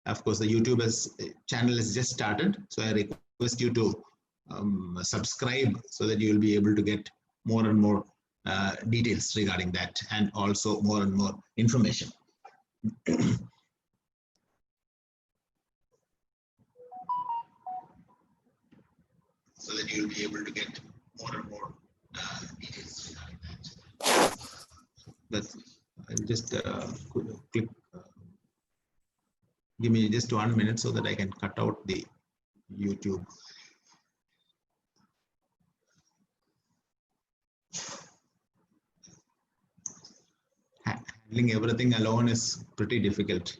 Of course, the YouTube channel has just started, so I request you to subscribe so that you will be able to get more and more details regarding that, and also more and more information. So that you will be able to get more and more details regarding that. That's, I'll just click. Give me just 1 minute so that I can cut out the YouTube. Handling everything alone is pretty difficult.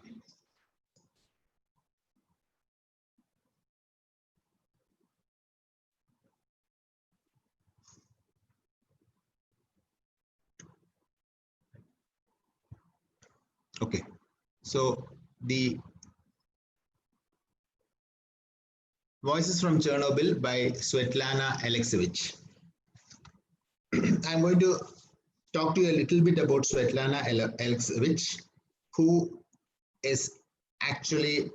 Okay, so the Voices from Chernobyl by Svetlana Alexievich. I'm going to talk to you a little bit about Svetlana Alexievich, who is actually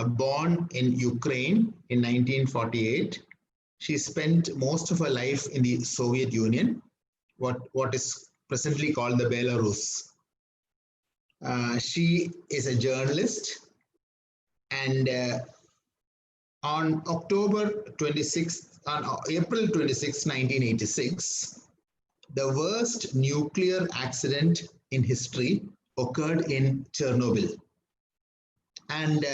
born in Ukraine in 1948. She spent most of her life in the Soviet Union, what is presently called the Belarus. She is a journalist, and on April 26, 1986, the worst nuclear accident in history occurred in Chernobyl. And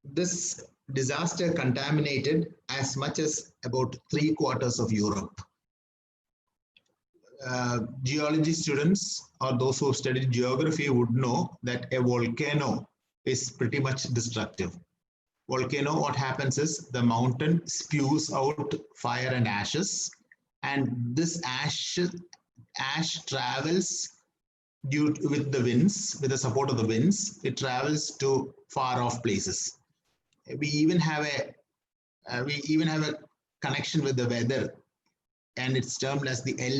this disaster contaminated as much as about 3/4 of Europe. Geology students or those who have studied geography would know that a volcano is pretty much destructive. Volcano, what happens is the mountain spews out fire and ashes, and this ash travels with the winds, with the support of the winds. It travels to far off places. We even have a connection with the weather, and it's termed as the El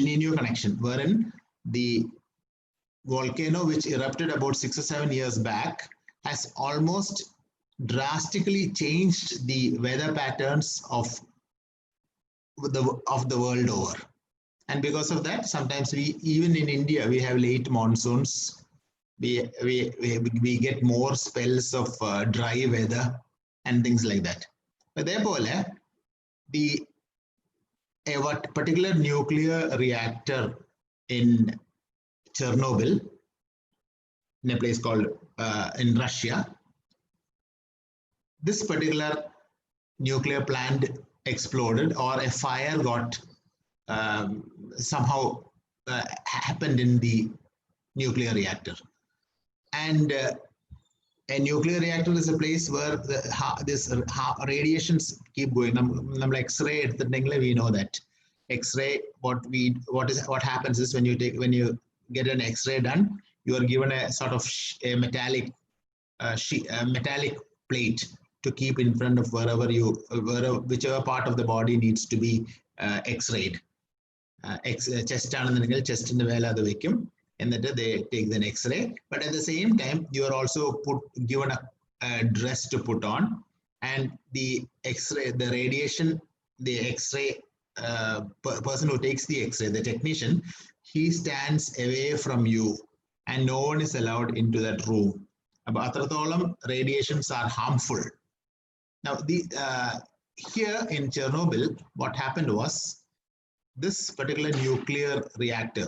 Nino connection, wherein the volcano, which erupted about 6 or 7 years back, has almost drastically changed the weather patterns of the world over. And because of that, sometimes even in India, we have late monsoons. We get more spells of dry weather and things like that. But therefore, a particular nuclear reactor in Chernobyl, in a place called in Russia, this particular nuclear plant exploded, or a fire got somehow happened in the nuclear reactor. And a nuclear reactor is a place where this radiations keep going. X-ray, we know that X-ray. What happens is when you get an X-ray done, you are given a sort of a metallic plate to keep in front of whichever part of the body needs to be X-rayed. Chest ആണെന്നുണ്ടെങ്കിൽ ചെസ്റ്റിന്റെ മേലെ അത് വെക്കും, എന്നിട്ട് they take the X-ray. But at the same time, you are also given a dress to put on, and the X-ray, the radiation, the X-ray person who takes the X-ray, the technician, he stands away from you, and no one is allowed into that room. But athratholam radiations are harmful. Now, here in Chernobyl, what happened was, this particular nuclear reactor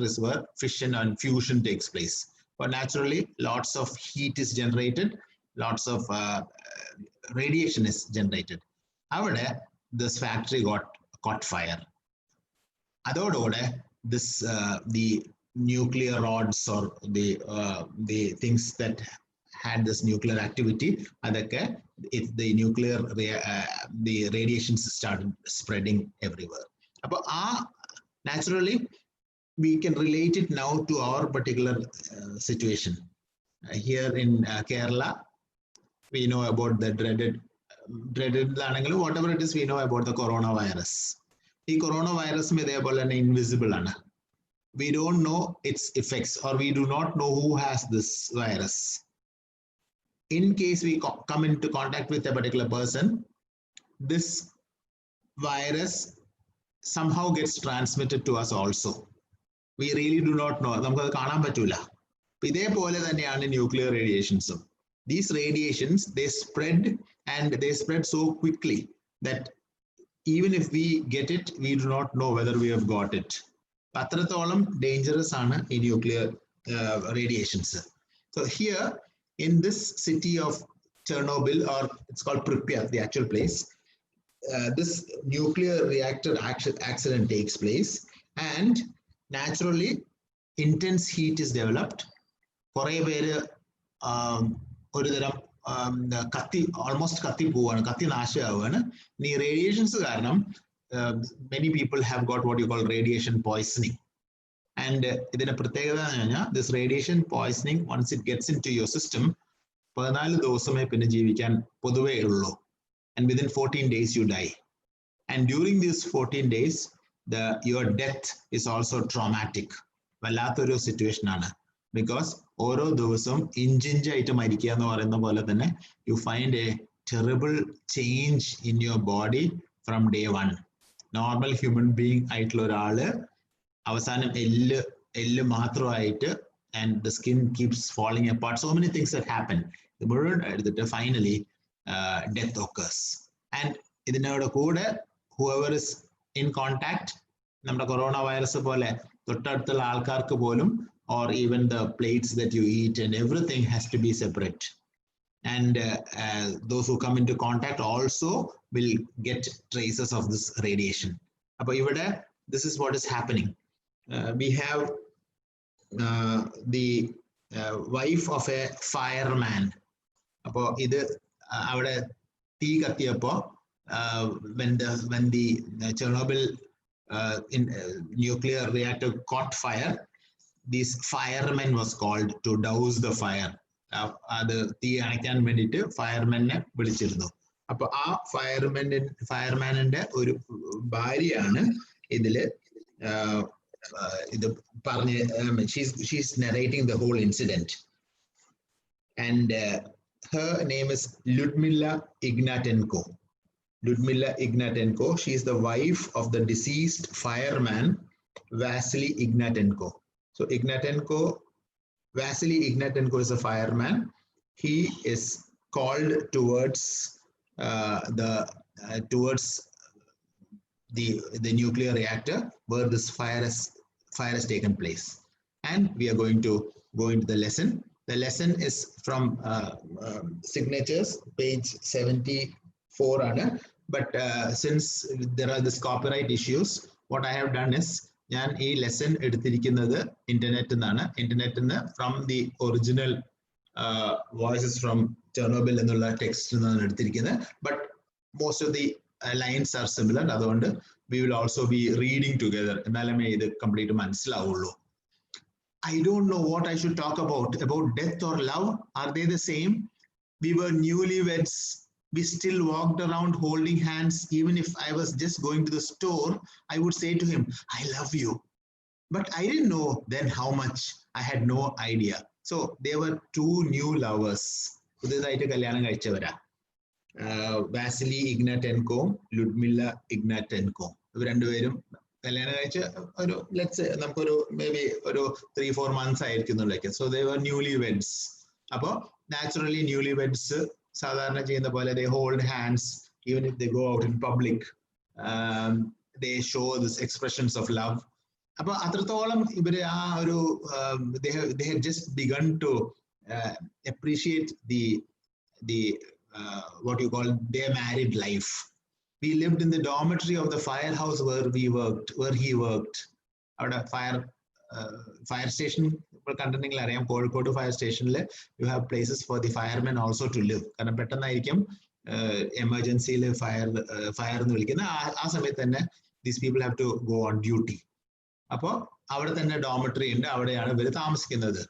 is where fission and fusion takes place. But naturally, lots of heat is generated, lots of radiation is generated. However, this factory caught fire. Adodode, the nuclear rods or the things that had this nuclear activity, the radiations started spreading everywhere. But naturally, we can relate it now to our particular situation. Here in Kerala, we know about the dreaded, whatever it is, we know about the coronavirus. The coronavirus is invisible. we don't know its effects, or we do not know who has this virus. In case we come into contact with a particular person, this virus somehow gets transmitted to us also. We really do not know. നമുക്കത് കാണാൻ പറ്റൂല. ഇതേപോലെ തന്നെയാണ് nuclear radiations. These radiations, they spread, and they spread so quickly that even if we get it, we do not know whether we have got it. അത്രത്തോളം dangerous ആണ് ഈ nuclear radiations. So here in this city of Chernobyl, or it's called Pripyat, the actual place, this nuclear reactor accident takes place, and naturally intense heat is developed. കുറേ പേര് ഒരു തരം കത്തി almost കത്തി പോവാണ്, കത്തി നാശമാവുകയാണ്. ഈ റേഡിയേഷൻസ് കാരണം many people have got what you call radiation poisoning. And ഇതിന്റെ പ്രത്യേകത എന്ന് പറഞ്ഞാൽ this radiation poisoning, once it gets into your system, 14 ദിവസമേ പിന്നെ ജീവിക്കാൻ പൊതുവേ ഉള്ളൂ. And within 14 days you die. And during these 14 days, your death is also traumatic. വല്ലാത്തൊരു സിറ്റുവേഷൻ ആണ്. Because ഓരോ ദിവസവും ഇഞ്ചിഞ്ചായിട്ട് മരിക്കുക എന്ന് പറയുന്ന പോലെ തന്നെ you find a terrible change in your body from day one. Normal human being ആയിട്ടുള്ള ഒരാള് അവസാനം എല്ല് മാത്രമായിട്ട്, and the skin keeps falling apart. So many things that happen. Finally, death occurs. And ഇതിനോട് കൂടെ whoever is in contact, നമ്മുടെ corona virus പോലെ തൊട്ടടുത്തുള്ള ആൾക്കാർക്ക് പോലും, or even the plates that you eat and everything has to be separate. And those who come into contact also will get traces of this radiation. അപ്പോൾ ഇവിടെ this is what is happening. We have the wife of a fireman. അപ്പോൾ ഇത് അവിടെ തീ കത്തിയപ്പോൾ when the Chernobyl nuclear reactor caught fire, these firemen was called to douse the fire. അത് തീ അണയ്ക്കാൻ വേണ്ടിയിട്ട് ഫയർമെനെ വിളിച്ചിരുന്നു. അപ്പൊ ആ ഫയർമാനിന്റെ ഒരു ഭാര്യയാണ് ഇതില് ഇത് പറഞ്ഞ് she's narrating the whole incident. And her name is Lyudmila Ignatenko. Lyudmila Ignatenko. She is the wife of the deceased fireman Vasily Ignatenko. So Vasily Ignatenko is a fireman. He is called towards the nuclear reactor where this fire has taken place. And we are going to go into the lesson. The lesson is from signatures, page 74. But since there are this copyright issues, what I have done is ഞാൻ ഈ lesson എടുത്തിരിക്കുന്നത് ഇന്റർനെറ്റിൽ നിന്ന് from the original voices from Chernobyl എന്നുള്ള ടെക്സ്റ്റിൽ നിന്നാണ് എടുത്തിരിക്കുന്നത്. But most of the lines are similar. അതുകൊണ്ട് we will also be reading together. എന്നാലേ ഇത് കംപ്ലീറ്റ് മനസ്സിലാവുള്ളൂ. I don't know what I should talk about death or love. Are they the same? We were newlyweds. We still walked around holding hands. Even if I was just going to the store, I would say to him, I love you. But I didn't know then how much. I had no idea. So there were two new lovers. Vasily Ignatenko, Lyudmila Ignatenko. രണ്ടുപേരും കല്യാണം കഴിച്ച് ഒരു let's നമുക്കൊരു maybe ഒരു 3-4 months ആയിരിക്കുന്നുള്ളേക്ക്. So they were newlyweds. അപ്പോൾ naturally newlyweds സാധാരണ ചെയ്യുന്ന പോലെ they hold hands even if they go out in public. They show this expressions of love. അപ്പോൾ അത്രത്തോളം ഇവര് ആ ഒരു they had just begun to appreciate the what you call their married life. We lived in the dormitory of the firehouse where he worked. അവിടെ fire station കണ്ടിട്ടുണ്ടെങ്കിൽ അറിയാം, Kozhikode fire സ്റ്റേഷനിൽ you have places for the firemen also to live. കാരണം പെട്ടെന്നായിരിക്കും എമർജൻസിയിൽ fire എന്ന് വിളിക്കുന്നത്. ആ സമയത്ത് തന്നെ these people have to go on duty. അപ്പോൾ അവിടെ തന്നെ ഡോമിറ്ററി ഉണ്ട്, അവിടെയാണ് ഇവർ താമസിക്കുന്നത്.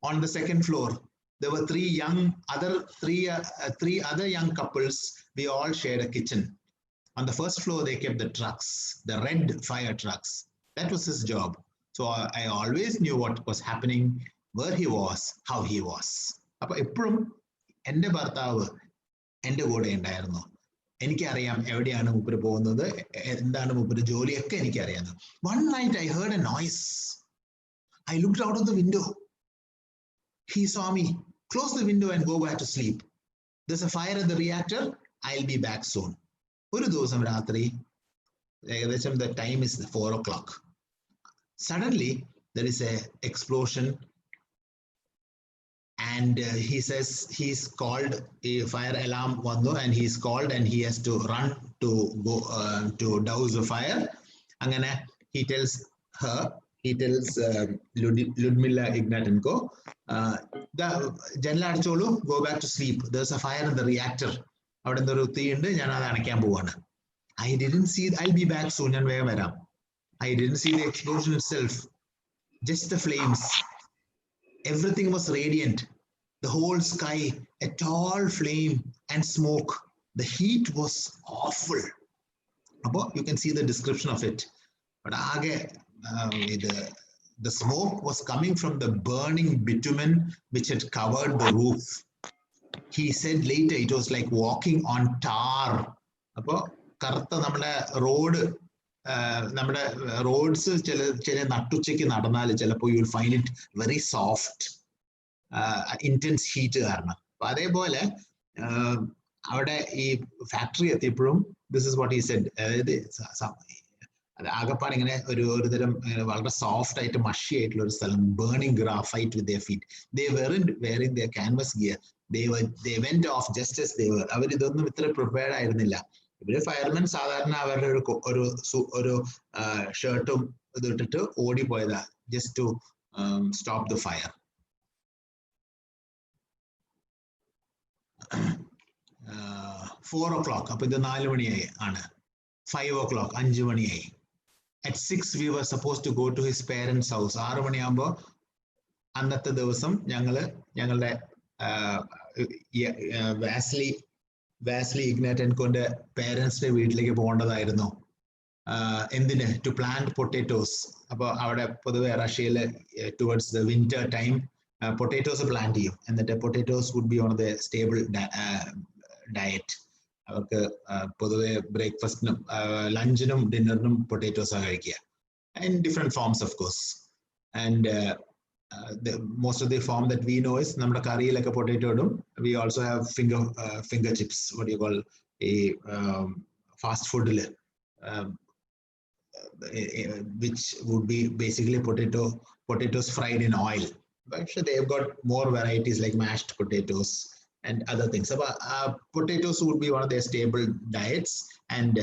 On the second floor there were three other young couples. We all shared a kitchen. On the first floor they kept the trucks, the red fire trucks. That was his job. So So I always knew what was happening, where he was, how he was. അപ്പൊ എപ്പോഴും എൻ്റെ ഭർത്താവ് എൻ്റെ കൂടെ ഉണ്ടായിരുന്നു. എനിക്കറിയാം എവിടെയാണ് മൂപ്പര് പോകുന്നത്, എന്താണ് മൂപ്പര് ജോലിയൊക്കെ എനിക്കറിയാം. One night I heard a noise. I looked out of the window. He saw me. Close the window and go back to sleep. There's a fire at the reactor. I'll be back soon. ഒരു ദിവസം രാത്രി ഏകദേശം the time is 4 o'clock. Suddenly there is a explosion, and he says he's called, a fire alarm vandu, and he's called and he has to run to go to douse the fire. Angane he tells her, he tells Ludmila Ignatenko, the janala adicholu, go back to sleep, there's a fire in the reactor, avade endoru thee undu, njan adu anakkan povana. I didn't see, I'll be back soon, njan vegam varam. I didn't see the explosion itself, just the flames. Everything was radiant. The whole sky, a tall flame and smoke. The heat was awful. You can see the description of it. But the smoke was coming from the burning bitumen which had covered the roof. He said later it was like walking on tar. കറുത്ത നമ്മുടെ roads ചില നട്ടുച്ചയ്ക്ക് നടന്നാൽ ചിലപ്പോൾ you will find it very soft, intense heat കാരണം. അപ്പൊ അതേപോലെ അവിടെ ഈ ഫാക്ടറി എത്തിയപ്പോഴും this is what he said, അതായത് ആകപ്പാട് ഇങ്ങനെ ഒരുതരം വളരെ സോഫ്റ്റ് ആയിട്ട് മഷി ആയിട്ടുള്ള ഒരു സ്ഥലം, burning graphite with their feet. They weren't wearing their canvas gear, they went off just as they were. അവർ ഇതൊന്നും ഇത്ര പ്രിപ്പയർഡ് ആയിരുന്നില്ല. ഇവര് ഫയർമെൻ സാധാരണ അവരുടെ ഒരു ഷർട്ടും ഇത് ഇട്ടിട്ട് ഓടിപ്പോയതാ, just to stop the fire. 4 o'clock, അപ്പൊ ഇത് 4 മണിയായി ആണ്. 5 o'clock, 5 മണിയായി. At 6 we were supposed to go to his parents' house. 6 മണിയാകുമ്പോ അന്നത്തെ ദിവസം ഞങ്ങളുടെ വാസ്ലി ഇഗ്നാറ്റൻകോന്റെ പേരൻസിന്റെ വീട്ടിലേക്ക് പോകേണ്ടതായിരുന്നു. എന്തിന്? To plant potatoes. അപ്പൊ അവിടെ പൊതുവെ റഷ്യയില് towards the winter time potatoes plant ചെയ്യും. എന്നിട്ട് potatoes would be on the stable diet. അവർക്ക് പൊതുവെ ബ്രേക്ക്ഫാസ്റ്റിനും ലഞ്ചിനും ഡിന്നറിനും പൊട്ടേറ്റോസാണ് കഴിക്കുക, in different forms of course. And most of the form that we know is നമ്മുടെ കറിയിലൊക്കെ പൊട്ടേറ്റോ ഇടും. We also have finger chips, what do you call a fast food, which would be basically potatoes fried in oil. But they've got more varieties like mashed potatoes and other things. So potatoes would be one of their stable diets, and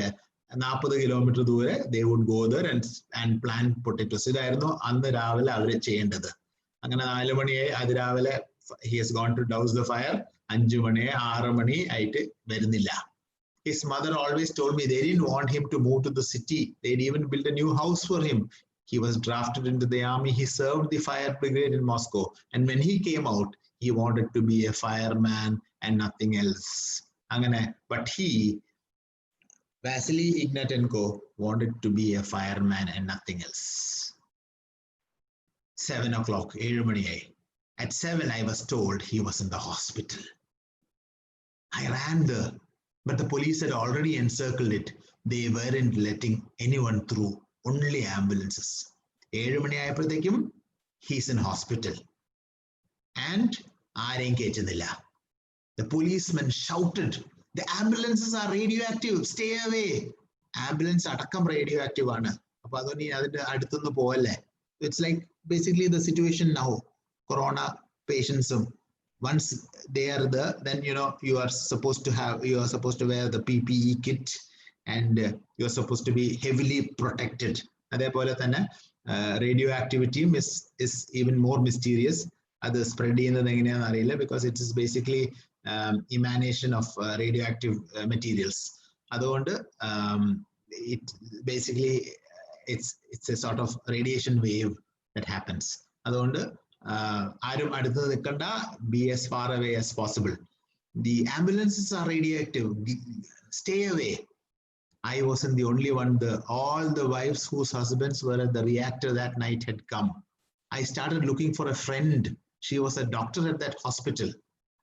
40 kilometer ദൂരെ they would go there and plant potatoes. ഇതായിരുന്നു അന്ന് രാവിലെ അവര് ചെയ്യേണ്ടത്. അങ്ങനെ 4 മണിയായി, അതിരാവിലെ he has gone to douse the fire. 5 മണിയായി, 6 മണി ആയിട്ട് വരുന്നില്ല. His mother always told me they didn't want him to move to the city. They'd even built a new house for him. He was drafted into the army. He served the fire brigade in Moscow. And when he came out, he wanted to be a fireman and nothing else. But Vasily Ignatenko, wanted to be a fireman and nothing else. 7 o'clock, 7 മണിയായി. At 7, I was told he was in the hospital. I ran there, but the police had already encircled it. They weren't letting anyone through, only ambulances. 7 മണിയായപ്പോഴത്തേക്കും he's in hospital. And ആരെയും കയറ്റുന്നില്ല. The policeman shouted, the ambulances are radioactive, stay away. Ambulance അടക്കം radioactive ആണ്. അപ്പൊ അതുകൊണ്ട് അതിന്റെ അടുത്തൊന്ന് പോവല്ലേ. It's like basically the situation now. Corona patients, once they are there, then you are supposed to wear the PPE kit, and you are supposed to be heavily protected. അതേപോലെ തന്നെ radioactivity is even more mysterious. അത് spread ചെയ്യുന്നത് എങ്ങനെയാണെന്ന് അറിയില്ല, because it is basically emanation of radioactive materials. അതുകൊണ്ട് it basically it's a sort of radiation wave that happens. അതുകൊണ്ട് ആരും അടുത്ത് നിൽക്കണ്ട, be as far away as possible. The ambulances are radioactive, stay away. I wasn't the only one. All the wives whose husbands were at the reactor that night had come. I started looking for a friend. She was a doctor at that hospital.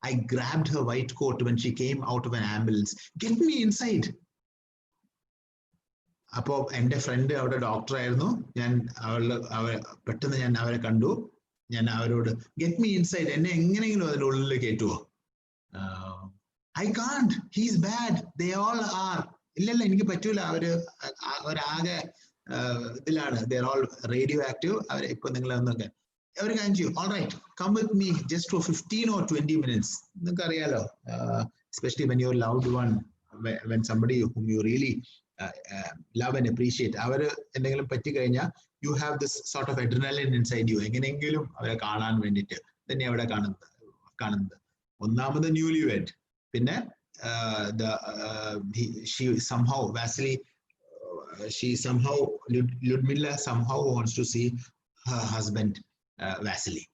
I grabbed her white coat when she came out of an ambulance. Get me inside. അപ്പോൾ എൻ്റെ front അവിടെ ഡോക്ടറായിരുന്നു. ഞാൻ പെട്ടെന്ന് ഞാൻ അവരെ കണ്ടു. ഞാൻ അവരോട് ഗെറ്റ് മീ ഇൻസൈഡ്, എന്നെ എങ്ങനെയെങ്കിലും അതിൻ്റെ ഉള്ളിൽ കയറ്റുമോ? I can't, he's bad, they all are. ഇല്ലല്ല, എനിക്ക് പറ്റൂല, അവരാകെ ഇതിലാണ്, there all radio active ഇപ്പൊ നിങ്ങളൊന്നൊക്കെ അവർ കാര്യം ചെയ്യും. All right, come with me just for 15 or 20 minutes. നിങ്ങൾക്ക് അറിയാലോ, especially when your loved one, when somebody whom you really love and appreciate, അവര് എന്തെങ്കിലും പറ്റിക്കഴിഞ്ഞാൽ you have this sort of adrenaline inside you. എങ്ങനെയെങ്കിലും അവരെ കാണാൻ വേണ്ടിയിട്ട് തന്നെ അവിടെ കാണുന്നത്. ഒന്നാമത് ന്യൂലി വെഡ്, പിന്നെ she somehow, Vasily, Ludmilla somehow wants to see her husband Vasily.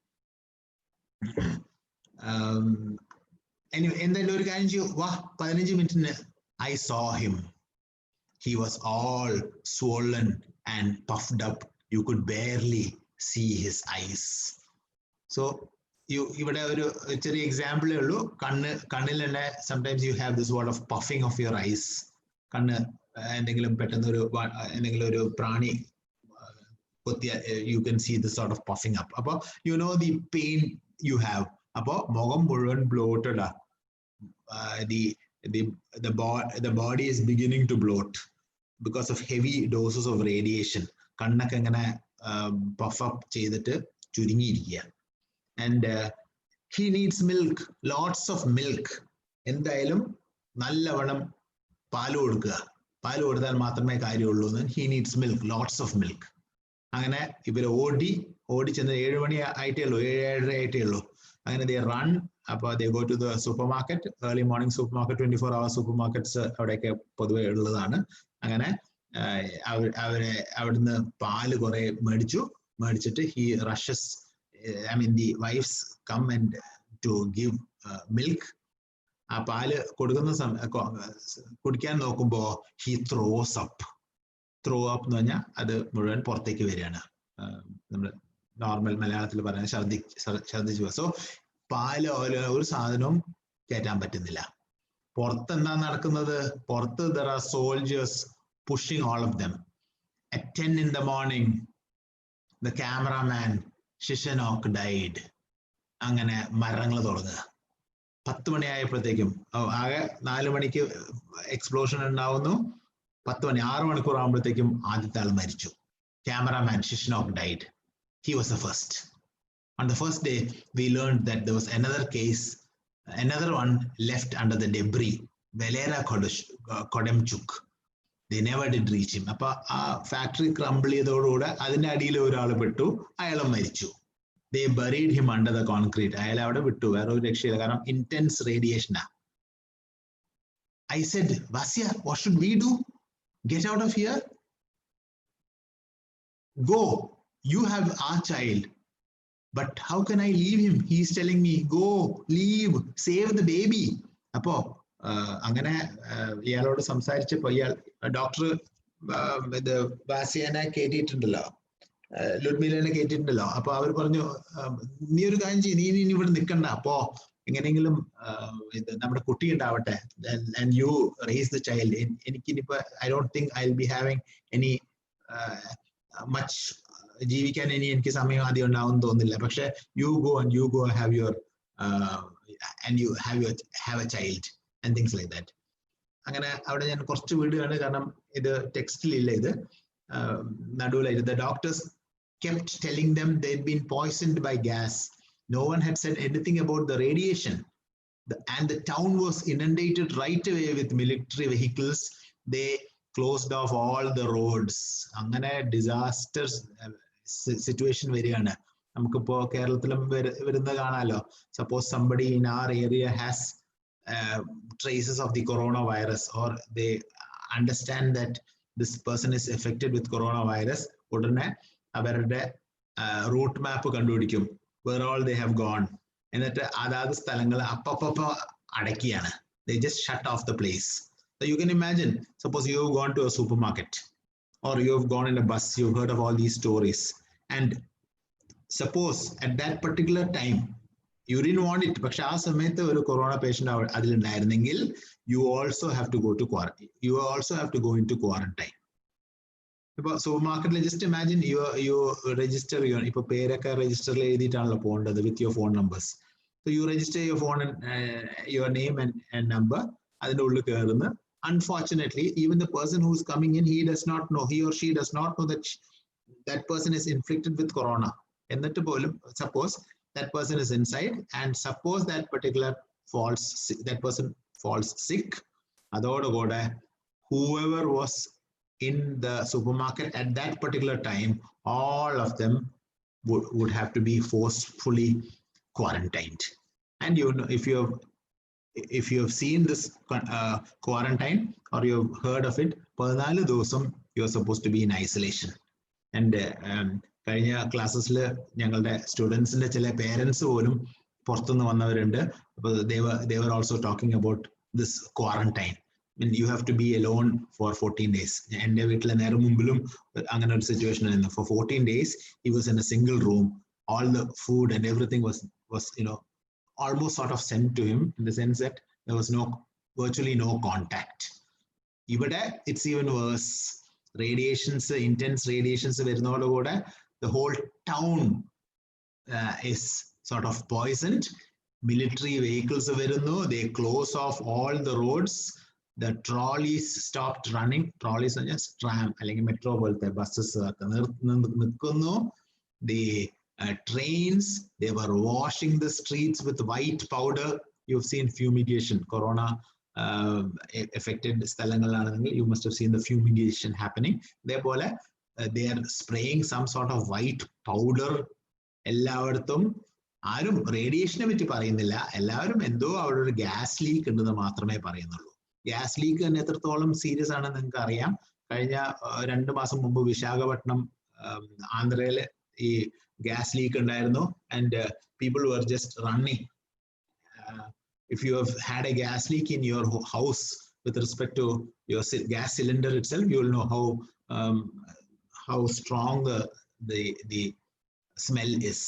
Anyway, എന്തായാലും ഒരു കാര്യം ചെയ്യൂ, വാ 15 മിനിറ്റിന്. I saw him. He was all swollen and puffed up. You could barely see his eyes. So ഇവിടെ ഒരു ചെറിയ എക്സാമ്പിളേ ഉള്ളൂ. കണ്ണിൽ തന്നെ sometimes you have this word of puffing of your eyes. കണ്ണ് എന്തെങ്കിലും പെട്ടെന്ന് എന്തെങ്കിലും ഒരു പ്രാണി കൊത്തിയാൽ you can see this sort of puffing up. അപ്പോൾ you know the pain you have. അപ്പോൾ മുഖം മുഴുവൻ bloated ആ. The body is beginning to bloat because of heavy doses of radiation. കണ്ണൊക്കെ ഇങ്ങനെ puff up ചെയ്തിട്ട് ചുരുങ്ങിയിരിക്കുക. And he needs milk, lots of milk. എന്തായാലും നല്ലവണ്ണം പാല് കൊടുക്കുക. പാല് കൊടുത്താൽ മാത്രമേ കാര്യമുള്ളൂ. He needs milk, lots of milk. അങ്ങനെ ഇവര് ഓടി ചെന്ന് 7 മണി ആയിട്ടേ ഉള്ളൂ, 7:30 ആയിട്ടേ ഉള്ളൂ. അങ്ങനെ they run. അപ്പോൾ they go to the supermarket, early morning supermarket, 24-hour supermarkets അവിടെയൊക്കെ പൊതുവെ ഉള്ളതാണ്. അങ്ങനെ അവരെ അവിടുന്ന് പാല് കുറെ മേടിച്ചിട്ട് he rushes. I mean, the wives come and to give milk. ആ പാല് കുടിക്കാൻ നോക്കുമ്പോ he throws up. Throw up എന്ന് പറഞ്ഞാൽ അത് മുഴുവൻ പുറത്തേക്ക് വരികയാണ്. നമ്മൾ നോർമൽ മലയാളത്തിൽ പറഞ്ഞാൽ ഛർദ്ദിച്ചു. സോ പാല് ഒരു സാധനവും കയറ്റാൻ പറ്റുന്നില്ല. പുറത്ത് എന്താ നടക്കുന്നത്? പുറത്ത് there are soldiers pushing all of them. At 10 in the morning, the cameraman Shishanok died. അങ്ങനെ മരണങ്ങൾ തുടങ്ങുക. 10 മണിയായപ്പോഴത്തേക്കും ആകെ 4 മണിക്ക് എക്സ്പ്ലോഷൻ ഉണ്ടാവുന്നു. 10 മണി 6 മണിക്കൂർ ആകുമ്പോഴത്തേക്കും ആദ്യത്തെ ആൾ മരിച്ചു. Cameraman Shishanok died. He was the first. On the first day, we learned that there was another one left under the debris, Valera Kodemchuk. They never did reach him. അപ്പൊ ആ ഫാക്ടറി ക്രംബിൾ ചെയ്തതോടുകൂടെ അതിന്റെ അടിയിൽ ഒരാൾ പെട്ടു, അയാൾ മരിച്ചു. They buried him under the concrete. അയാൾ അവിടെ വിട്ടു, വേറെ ഒരു രക്ഷയില്ല, കാരണം intense radiation. I said, Vasya, what should we do? Get out of here? Go. You have our child. But how can I leave him? He's telling me, go, leave, save the baby. അപ്പോ അങ്ങനെ ഇയാളോട് സംസാരിച്ചപ്പോ doctor വാസിയനെ കേട്ടിട്ടുണ്ടല്ലോ, ലുഡ്മിലനെ കേട്ടിട്ടുണ്ടല്ലോ. അപ്പൊ അവർ പറഞ്ഞു, നീ ഒരു കാര്യം ചെയ്യ്, നീ ഇവിടെ നിൽക്കണ്ട, അപ്പോ എങ്ങനെയെങ്കിലും നമ്മുടെ കുട്ടി ഉണ്ടാവട്ടെ, and you raise the child. എനിക്കിനിപ്പോ I don't think I'll be having any much ജീവിക്കാൻ എനിക്ക് സമയം ആദ്യം ഉണ്ടാവും തോന്നില്ല. പക്ഷെ you go and have your and you have a child and things like that. അങ്ങനെ അവിടെ ഞാൻ കുറച്ച് വീടുകയാണ്, കാരണം ഇത് ടെക്സ്റ്റിലില്ല, ഇത് നടുവിലായിട്ട്. The doctors kept telling them they'd been poisoned by gas. No one had said anything about the radiation. And the town was inundated right away with military vehicles. They closed off all the roads. അങ്ങനെ disaster situation വരികയാണ്. നമുക്കിപ്പോ കേരളത്തിലും വരുന്നത് കാണാലോ. Suppose somebody in our area has traces of the coronavirus, or they understand that this person is affected with coronavirus, ഉടനെ അവരുടെ route map കണ്ടുപിടിക്കും, where all they have gone. എന്നിട്ട് അതാത് സ്ഥലങ്ങൾ അപ്പപ്പ അടയ്ക്കുകയാണ്. They just shut off the place. So you can imagine, suppose you have gone to a supermarket or you have gone in a bus, you've heard of all these stories. And suppose at that particular time, you didn't want it, പക്ഷെ ആ സമയത്ത് ഒരു corona patient അതിലുണ്ടായിരുന്നെങ്കിൽ you also have to go to quarantine. You also have to go into quarantine. ഇപ്പോൾ super മാർക്കറ്റിൽ just imagine U register your ഇപ്പോൾ പേരൊക്കെ രജിസ്റ്ററിൽ എഴുതിയിട്ടാണല്ലോ പോകേണ്ടത് with your phone numbers. So you register your phone your name and number, അതിൻ്റെ ഉള്ളിൽ കയറുന്നു. Unfortunately, even the person who's coming in, he does not know, he or she does not know that that person is inflicted with corona. എന്നിട്ട് പോലും suppose that person is inside and suppose that person falls sick, അതോടുകൂടെ whoever was in the supermarket at that particular time, all of them would have to be forcefully quarantined. And you know, if you have seen this quarantine or you have heard of it, 14 ദിവസം you are supposed to be in isolation. And കഴിഞ്ഞ ക്ലാസ്സസിൽ ഞങ്ങളുടെ സ്റ്റുഡൻസിന്റെ ചില parents പോലും പുറത്തുനിന്ന് വന്നവരുണ്ട്. അപ്പോൾ they were also talking about this quarantine. I mean, you have to be alone for 14 days. എൻ്റെ വീട്ടിലെ നേരെ മുമ്പിലും അങ്ങനെ ഒരു സിറ്റുവേഷൻ ആയിരുന്നു. For 14 days he was in a single room. All the food and everything was almost sort of sent to him, in the sense that there was virtually no contact. ഇവിടെ it's even worse. Radiations, intense radiations വരുന്നതോടുകൂടെ the whole town is sort of poisoned. Military vehicles വരുന്നു, they close off all the roads. The trolleys stopped running. Trolleys are just tram അല്ലെങ്കിൽ metro പോലത്തെ buses നിൽക്കുന്നു. The trains, they were washing the streets with white powder. You've seen fumigation. Corona affected സ്ഥലങ്ങളിലാണെങ്കിൽ you must have seen the fumigation happening. Therefore, they are spraying some sort of white powder. എല്ലായിടത്തും ആരും റേഡിയേഷനെ പറ്റി പറയുന്നില്ല. എല്ലാവരും എന്തോ അവിടെ ഒരു gas leak ഉണ്ടെന്ന് മാത്രമേ പറയുന്നുള്ളൂ. ഗ്യാസ് ലീക്ക് തന്നെ എത്രത്തോളം സീരിയസ് ആണെന്ന് നിങ്ങൾക്ക് അറിയാം. കഴിഞ്ഞ 2 മാസം മുമ്പ് വിശാഖപട്ടണം ആന്ധ്രയിലെ ഈ gas leak ഉണ്ടായിരുന്നു, and people were just running. If you have had a gas leak in your house with respect to your gas cylinder itself, you will know how strong the smell is.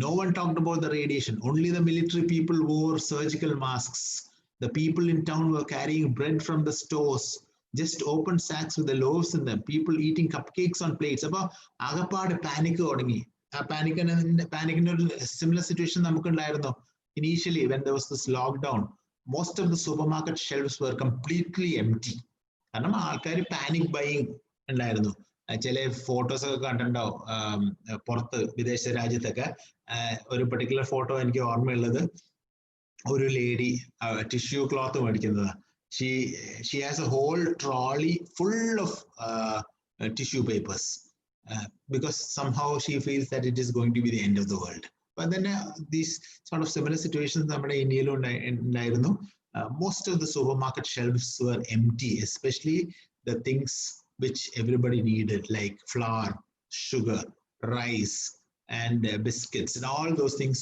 No one talked about the radiation. Only the military people wore surgical masks. The people in town were carrying bread from the stores, just open sacks with the loaves in them. People eating cupcakes on plates. അപ്പോൾ ആകപ്പാട് panic തുടങ്ങി. ആ പാനിക്കിന്റെ ഒരു similar situation നമുക്കുണ്ടായിരുന്നു. Initially, when there was this lockdown, most of the supermarket shelves were completely empty. കാരണം ആൾക്കാർ panic buying ഉണ്ടായിരുന്നു. ചില ഫോട്ടോസ് ഒക്കെ കണ്ടിട്ടുണ്ടാവും പുറത്ത് വിദേശ രാജ്യത്തൊക്കെ. ഒരു പെർട്ടിക്കുലർ ഫോട്ടോ എനിക്ക് ഓർമ്മയുള്ളത്, ഒരു ലേഡി ടിഷ്യൂ ക്ലോത്ത് മേടിക്കുന്നത്. She has a whole trolley full of tissue papers because somehow she feels that it is going to be the end of the world. But then these sort of similar situations നമ്മുടെ ഇന്ത്യയിലും ഉണ്ടായിരുന്നു. Most of the supermarket shelves were empty, especially the things which everybody needed, like flour, sugar, rice, and biscuits, and all those things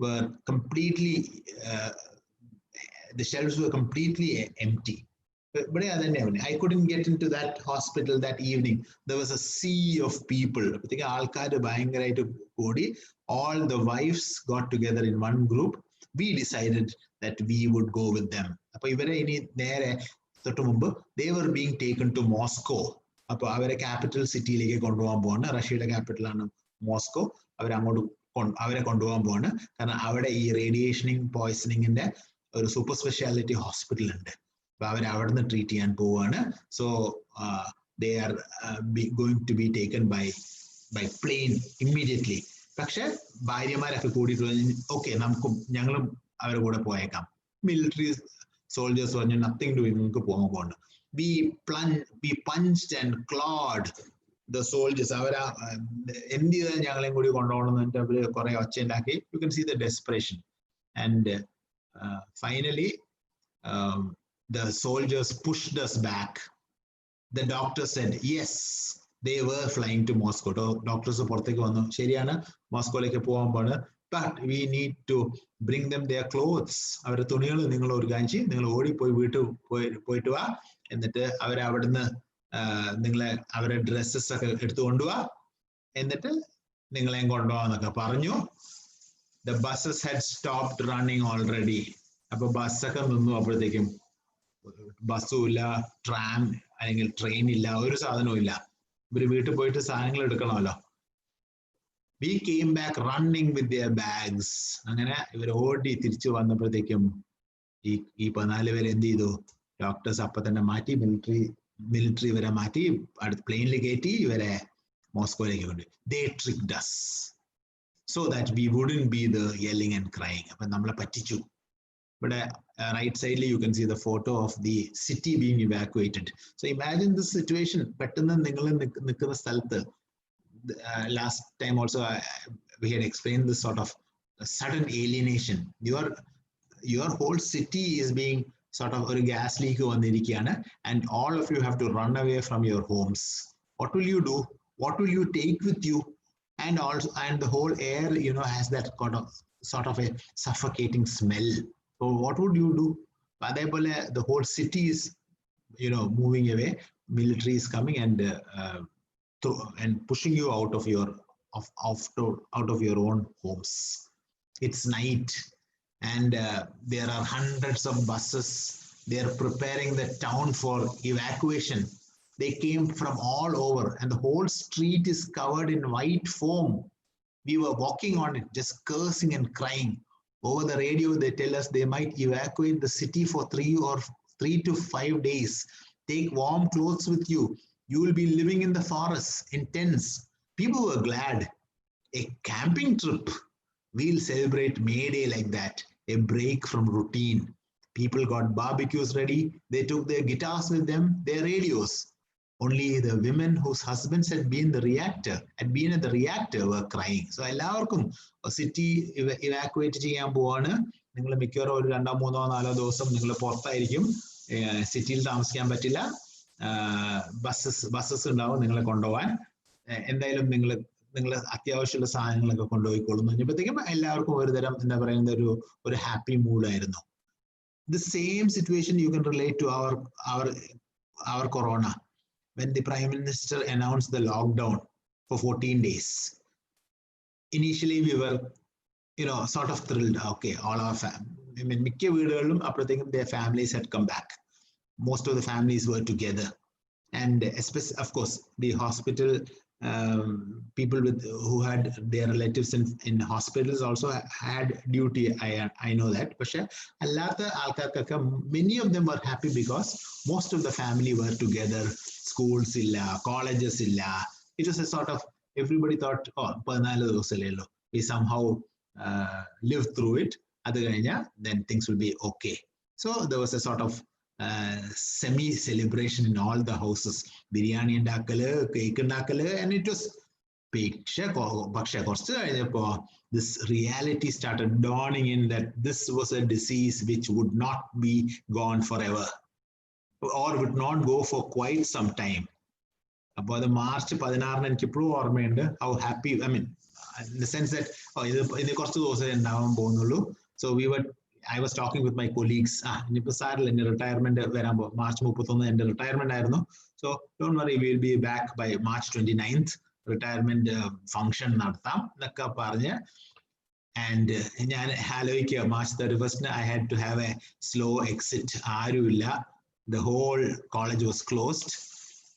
were completely the shelves were completely empty. But I couldn't get into that hospital that evening. There was a sea of people. All the wives got together in one group. We decided that we would go with them. They were being taken to Moscow. Our capital city, Russia's capital is Moscow. അവരെ കൊണ്ടുപോകാൻ പോവാണ്. കാരണം അവിടെ ഈ റേഡിയേഷനിങ് പോയ്സണിങ്ങിന്റെ ഒരു super speciality hospital ഉണ്ട്. അപ്പൊ അവിടെ നിന്ന് ട്രീറ്റ് ചെയ്യാൻ പോവാണ്. So they are going to be taken by plane immediately. പക്ഷെ ഭാര്യമാരൊക്കെ കൂടിയിട്ട് ഓക്കെ ഞങ്ങളും അവരുടെ കൂടെ പോയേക്കാം. മിലിറ്ററി സോൾജേഴ്സ് പറഞ്ഞു നത്തിങ് ഡൂയിങ്, നിങ്ങൾക്ക് പോകണ്ട. We punched and clawed the soldiers. അവരാ എന്ത് ചെയ്താൽ ഞങ്ങളെയും കൂടി കൊണ്ടുപോകണം എന്നിട്ട് അവര് കുറെ ഒച്ച ഉണ്ടാക്കി. You can see the desperation. And finally the soldiers pushed us back. The doctor said yes, they were flying to Moscow. Doctors പുറത്തേക്ക് വന്നു, ശരിയാണ് മോസ്കോയിലേക്ക് പോകാൻ പോണ്, but we need to bring them their clothes. അവരുടെ തുണികൾ നിങ്ങൾ ഒരുക്കാഞ്ചി നിങ്ങൾ ഓടിപ്പോയി വീട്ടിൽ പോയിട്ട് വാ, എന്നിട്ട് അവരെ അവിടുന്ന് നിങ്ങളെ അവരുടെ ഡ്രസ്സസ് ഒക്കെ എടുത്തു കൊണ്ടുപോവാ, എന്നിട്ട് നിങ്ങളെയും കൊണ്ടുപോവാന്നൊക്കെ പറഞ്ഞു. The buses had stopped running already. അപ്പൊ ബസ്സൊക്കെ നിന്നു. അപ്പോഴത്തേക്കും ബസ്സും ഇല്ല, ട്രാം അല്ലെങ്കിൽ ട്രെയിൻ ഇല്ല, ഒരു സാധനവും ഇല്ല. ഇവര് വീട്ടിൽ പോയിട്ട് സാധനങ്ങൾ എടുക്കണമല്ലോ. We came back running with their bags. അങ്ങനെ ഇവർ ഓടി തിരിച്ചു വന്നപ്പോഴത്തേക്കും ഈ 14 പേര് എന്ത് ചെയ്തു? ഡോക്ടേഴ്സ് അപ്പൊ തന്നെ മാറ്റി, മിലിറ്ററി ഇവരെ മാറ്റി അടുത്ത് പ്ലെയിനിൽ കയറ്റി ഇവരെ മോസ്കോയിലേക്ക് കൊണ്ട്. They tricked us so that we wouldn't be the yelling and crying. അപ്പൊ നമ്മളെ പറ്റിച്ചു. ഇവിടെ right side you can see the photo of the city being evacuated. So imagine this situation. പെട്ടെന്ന് നിങ്ങൾ നിൽക്കുന്ന സ്ഥലത്ത്, last time also we had explained this sort of sudden alienation. Your whole city is being sort of a gas leak vandirikana, and all of you have to run away from your homes. What will you do? What will you take with you? And also, and the whole air, has that kind of sort of a suffocating smell. So what would you do? The whole city is, moving away. Military is coming and pushing you out of your own homes. It's night, and there are hundreds of buses. They are preparing the town for evacuation. They came from all over, and the whole street is covered in white foam. We were walking on it, just cursing and crying. Over the radio, they tell us they might evacuate the city for 3 to 5 days. Take warm clothes with you. You will be living in the forest, in tents. People were glad. A camping trip. We'll celebrate May Day like that. A break from routine. People got barbecues ready. They took their guitars with them, their radios. Only the women whose husbands had been at the reactor were crying. So എല്ലാവർക്കും city evacuate ചെയ്യാൻ പോവാണ്. നിങ്ങൾ മിക്കവാറും ഒരു 2, 3, 4 ദിവസം നിങ്ങൾ പുറത്തായിരിക്കും. സിറ്റിയിൽ താമസിക്കാൻ പറ്റില്ല. ബസ്സസ് ഉണ്ടാവും നിങ്ങളെ കൊണ്ടുപോകാൻ. എന്തായാലും നിങ്ങൾ അത്യാവശ്യമുള്ള സാധനങ്ങളൊക്കെ കൊണ്ടുപോയിക്കൊള്ളുന്നു കഴിഞ്ഞപ്പോഴത്തേക്കും എല്ലാവർക്കും ഒരു തരം എന്താ പറയുന്ന ഒരു happy മൂഡായിരുന്നു. The same situation you can relate to our corona. When the Prime Minister announced the lockdown for 14 days, initially we were, sort of thrilled. Okay, all our മിക്ക വീടുകളിലും അപ്പോഴത്തേക്കും their families had come back. Most of the families were together, and especially, of course, the hospital people who had their relatives in hospitals also had duty. I know that. പക്ഷെ അല്ലാത്ത ആൾക്കാർക്കൊക്കെ many of them were happy because most of the family were together. Schools illa, colleges illa. It was a sort of, everybody thought, 14 ദിവസമല്ലല്ലോ, we somehow live through it. അത് കഴിഞ്ഞാൽ then things will be okay. So there was a sort of semi-celebration in all the houses. Biryani ഉണ്ടാക്കല്, cake ഉണ്ടാക്കല്, and it was പക്ഷെ കുറച്ച് കഴിഞ്ഞപ്പോ this reality started dawning in that this was a disease which would not be gone forever, or would not go for quite some time. അപ്പോൾ അത് March 16 എനിക്ക് ഇപ്പോഴും ഓർമ്മയുണ്ട്. How happy, I mean, in the sense that ഇത് കുറച്ച് ദിവസം ഉണ്ടാവാൻ പോകുന്നുള്ളൂ. So I was talking with my colleagues. ഇനിയിപ്പോ സാറില്ല, എന്റെ റിട്ടയർമെന്റ് വരാൻ പോകും. മാർച്ച് 31 എന്റെ റിട്ടയർമെന്റ് ആയിരുന്നു. So don't worry, we will be back by March 29th. Retirement function നടത്താം എന്നൊക്കെ പറഞ്ഞ്. ആൻഡ് ഞാൻ ആലോചിക്കുക, March 31st I had to have a slow exit. ആരുമില്ല. The whole college was closed.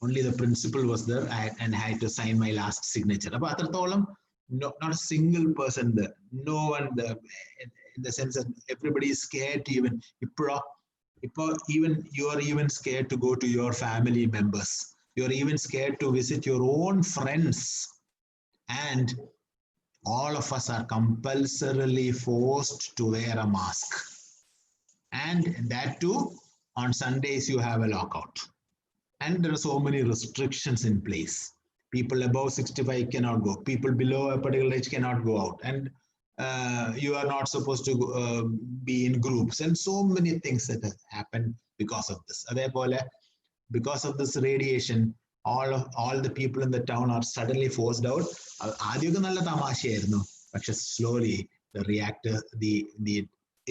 Only the principal was there, and I had to sign my last signature. അപ്പൊ അത്രത്തോളം not a single person there. No one there. In the sense that everybody is scared to even you are even scared to go to your family members. You are even scared to visit your own friends. And all of us are compulsorily forced to wear a mask. And that too, on Sundays you have a lockout. And there are so many restrictions in place. People above 65 cannot go. People below a particular age cannot go out. And you are not supposed to be in groups, and so many things that have happened because of this. Because of this radiation, all the people in the town are suddenly forced out. Slowly the reactor,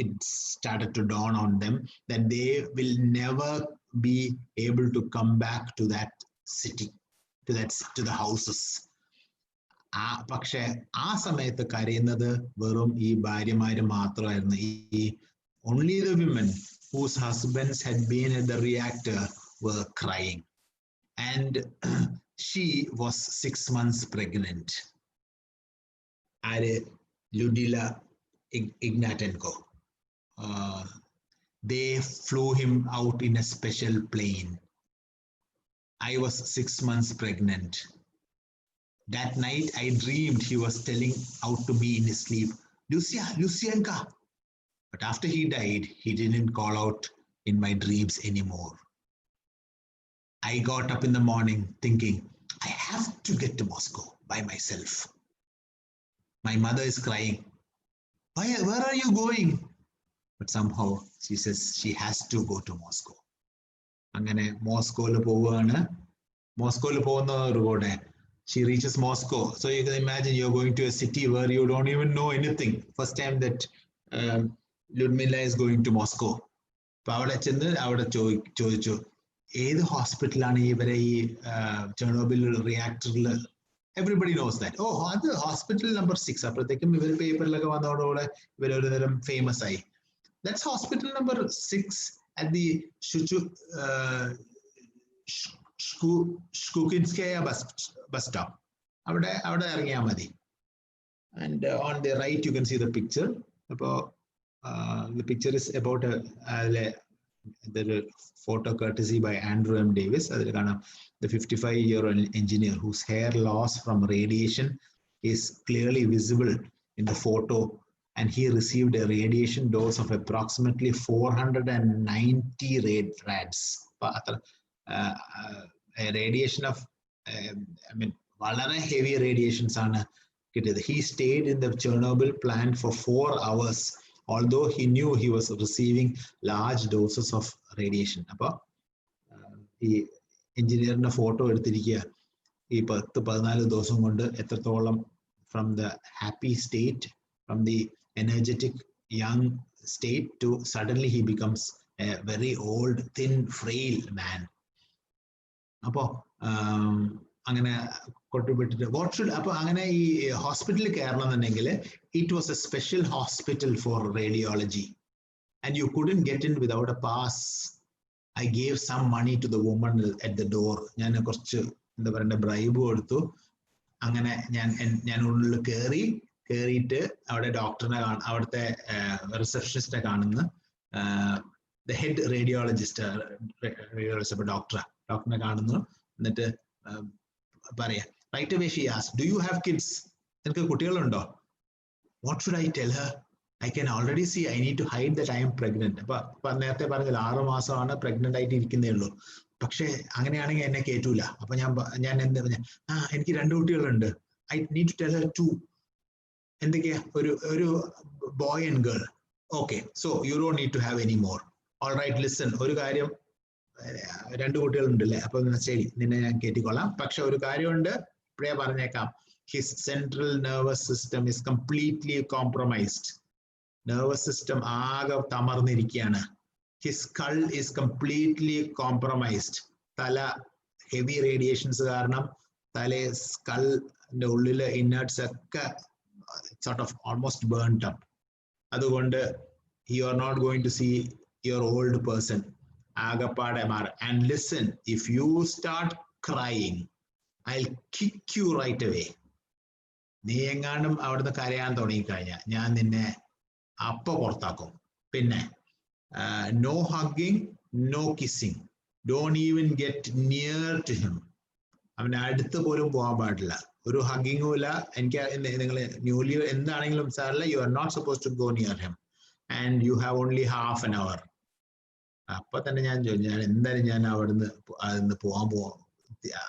it started to dawn on them that they will never be able to come back to that city, to the houses. പക്ഷെ ആ സമയത്ത് കരയുന്നത് വെറും ഈ ഭാര്യമാര് മാത്രമായിരുന്നു. Only the women whose husbands had been at the reactor were crying. And she was 6 months pregnant. Lyudmila Ignatenko. They flew him out in a special plane. I was 6 months pregnant. That night I dreamed he was telling out to me in his sleep, Lucia, Lucianka. But after he died, he didn't call out in my dreams anymore. I got up in the morning thinking, I have to get to Moscow by myself. My mother is crying. Where are you going? But somehow she says she has to go to Moscow. അങ്ങനെ മോസ്കോയിൽ പോവുകയാണ്. മോസ്കോയിൽ പോകുന്നതോടുകൂടെ she reaches Moscow. So you can imagine you're going to a city where you don't even know anything. First time that Lyudmila is going to Moscow. അപ്പോൾ അവിടെ ചെന്ന് അവിടെ ചോദിച്ചു ഏത് ഹോസ്പിറ്റലാണ് ഇവരെ ഈ ചെർണോബിൽ റിയാക്ടറിൽ. Everybody knows that. Oh, അത് ഹോസ്പിറ്റൽ നമ്പർ 6. അപ്പോഴത്തേക്കും ഇവർ പേപ്പറിലൊക്കെ വന്നതോടുകൂടെ ഇവരൊരു തരം ഫേമസ് ആയി. That's hospital number 6 at the Shkukinskaya bus stop. അവിടെ ഇറങ്ങിയാൽ മതി. And on the right you can see the picture. അപ്പോൾ the picture is about the photo courtesy by Andrew M. Davis. അതിൽ കാണാം the 55-year-old engineer whose hair loss from radiation is clearly visible in the photo, and he received a radiation dose of approximately 490 rads. A radiation of, I mean, വളരെ heavy radiations ആണ് കിട്ടിയത്. He stayed in the Chernobyl plant for 4 hours, although he knew he was receiving large doses of radiation. അപ്പോൾ ഈ എഞ്ചിനീയറിന്റെ photo എടുത്തിരിക്കുക ഈ 10-14 ദിവസം കൊണ്ട് എത്രത്തോളം from the happy state, from the energetic young state to suddenly he becomes a very old, thin, frail man. അപ്പോൾ അങ്ങനെ കൊണ്ടുപോയിട്ട് അപ്പോൾ അങ്ങനെ ഈ ഹോസ്പിറ്റലിൽ കയറണമെന്നുണ്ടെങ്കിൽ it was a special hospital for radiology and you couldn't get in without a pass. I gave some money to the woman at the door. ഞാൻ കുറച്ച് എന്താ പറയണ്ട ബ്രൈബ് കൊടുത്തു. അങ്ങനെ ഞാൻ ഉള്ളിൽ കയറിയിട്ട് അവിടെ ഡോക്ടറിനെ അവിടുത്തെ റിസപ്ഷനിസ്റ്റിനെ കാണുന്നു. ദ ഹെഡ് റേഡിയോളജിസ്റ്റ് അപ്പോൾ ഡോക്ടറിനെ കാണുന്നു. എന്നിട്ട് പറയാ right away she asked, do you have kids? നിനക്ക് കുട്ടികളുണ്ടോ? What should I tell her? I can already see I need to hide that I am pregnant. അപ്പൊ നേരത്തെ പറഞ്ഞത് 6 മാസമാണ് പ്രഗ്നന്റ് ആയിട്ട് ഇരിക്കുന്നേ ഉള്ളൂ. പക്ഷെ അങ്ങനെയാണെങ്കിൽ എന്നെ കേറ്റൂല. അപ്പൊ ഞാൻ എന്താ പറഞ്ഞ എനിക്ക് 2 കുട്ടികളുണ്ട്. I need to tell her 2. എന്തൊക്കെയാ? ഒരു boy and girl. Okay, so you don't need to have any more. All right, listen, ഒരു കാര്യം, 2 കുട്ടികളുണ്ടല്ലേ, അപ്പൊ ശരി, നിന്നെ ഞാൻ കേറ്റിക്കൊള്ളാം. പക്ഷെ ഒരു കാര്യമുണ്ട്, ഇപ്പോഴേ പറഞ്ഞേക്കാം. His central nervous system is completely compromised. Nervous system ആകെ തമർന്നിരിക്കുകയാണ്. His skull is completely compromised. തല ഹെവി റേഡിയേഷൻസ് കാരണം സ്കള്ളിന്റെ ഉള്ളിലെ ഇന്നേർട്സ് ഒക്കെ sort of almost burnt up. അതുകൊണ്ട് you are not going to see your old person. ആകപ്പാടെ മാറി. And listen, if you start crying, I'll kick you right away. നീ എങ്ങാണ്ടും അവിടുന്ന് കരയാൻ തുടങ്ങിക്കഴിഞ്ഞാൽ ഞാൻ നിന്നെ അപ്പൊ പുറത്താക്കും. പിന്നെ no hugging, no kissing, don't even get near to him. അവന്റെ അടുത്ത് പോലും പോകാൻ പാടില്ല. ഒരു ഹഗ്ഗിങ്ങും ഇല്ല. എനിക്ക് നിങ്ങൾ ന്യൂലി എന്താണെങ്കിലും സാറില്ല, you are not suppose to go near him and you have only half an hour. അപ്പൊ തന്നെ ഞാൻ എന്തായാലും ഞാൻ അവിടുന്ന് പോകാൻ പോവാം.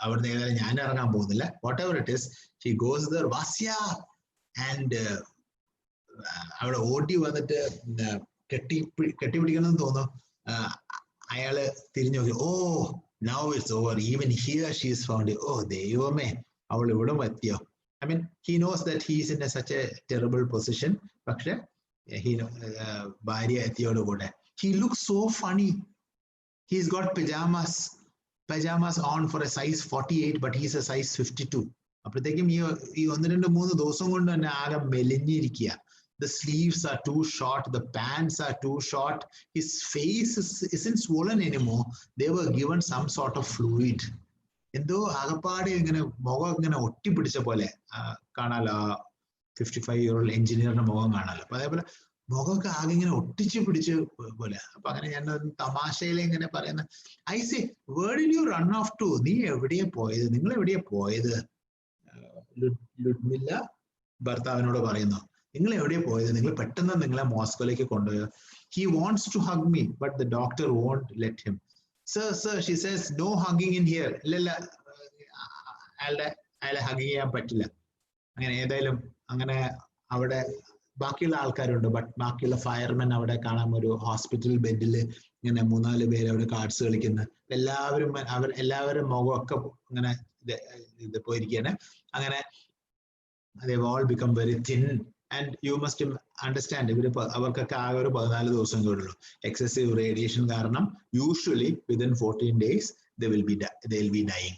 അവിടുന്ന് ഏതായാലും ഞാൻ ഇറങ്ങാൻ പോകുന്നില്ല. Whatever it is, she goes there, Vasya, and അവിടെ ഓടി വന്നിട്ട് കെട്ടിപ്പിടിക്കണമെന്ന് തോന്നുന്നു. അയാള് തിരിഞ്ഞു നോക്കി, oh now it's over, even here she is found. ഓ ദൈവമേ, അവൾ ഇവിടെ എത്തിയോ? I mean, he knows that he is in such a terrible position. പക്ഷെ ഭാര്യ എത്തിയോടുകൂടെ he looks so funny. He's got pajamas on for a size 48, but he's a size 52. അപ്പോഴത്തേക്കും ഈ 1-2-3 ദിവസം കൊണ്ട് തന്നെ ആകെ മെലിഞ്ഞിരിക്കുക. The sleeves are too short, the pants are too short, his face isn't swollen anymore. They were given some sort of fluid. എന്തോ ആകപ്പാടെ ഇങ്ങനെ മുഖം ഇങ്ങനെ ഒട്ടിപ്പിടിച്ച പോലെ കാണാലോ. 55-year-old എഞ്ചിനീയറിന്റെ മുഖം കാണാലോ. അപ്പൊ അതേപോലെ മുഖമൊക്കെ ആകെ ഇങ്ങനെ ഒട്ടിച്ചു പിടിച്ച് പോലെ. അപ്പൊ അങ്ങനെ ഞാൻ തമാശയിൽ ഇങ്ങനെ പറയുന്ന I say, where did you run off to? നീ എവിടെയാ പോയത്? നിങ്ങൾ എവിടെയാ പോയത്? ലുഡ്മില്ല ഭർത്താവിനോട് പറയുന്നു, നിങ്ങൾ എവിടെയാ പോയത്? നിങ്ങൾ പെട്ടെന്ന് നിങ്ങളെ മോസ്കോയിലേക്ക് കൊണ്ടുപോയോ? He wants to hug me, but the doctor won't let him. Sir, she says, no hugging in here. ഇല്ല അയാളെ ഹഗ് ചെയ്യാൻ പറ്റില്ല. അങ്ങനെ ഏതായാലും അങ്ങനെ അവിടെ ബാക്കിയുള്ള ആൾക്കാരുണ്ട്. ബട്ട് ബാക്കിയുള്ള ഫയർമെൻ അവിടെ കാണാൻ ഒരു ഹോസ്പിറ്റൽ ബെഡിൽ ഇങ്ങനെ 3-4 പേര് അവിടെ കാർഡ്സ് കളിക്കുന്ന എല്ലാവരും മുഖമൊക്കെ ഇങ്ങനെ ഇത് പോയിരിക്കുകയാണ്. അങ്ങനെ they've all become very thin. And you must understand, അവർക്കൊക്കെ ആകെ ഒരു 14 ദിവസം കൂടുള്ളൂ. Excessive radiation കാരണം usually within 14 days they'll be dying.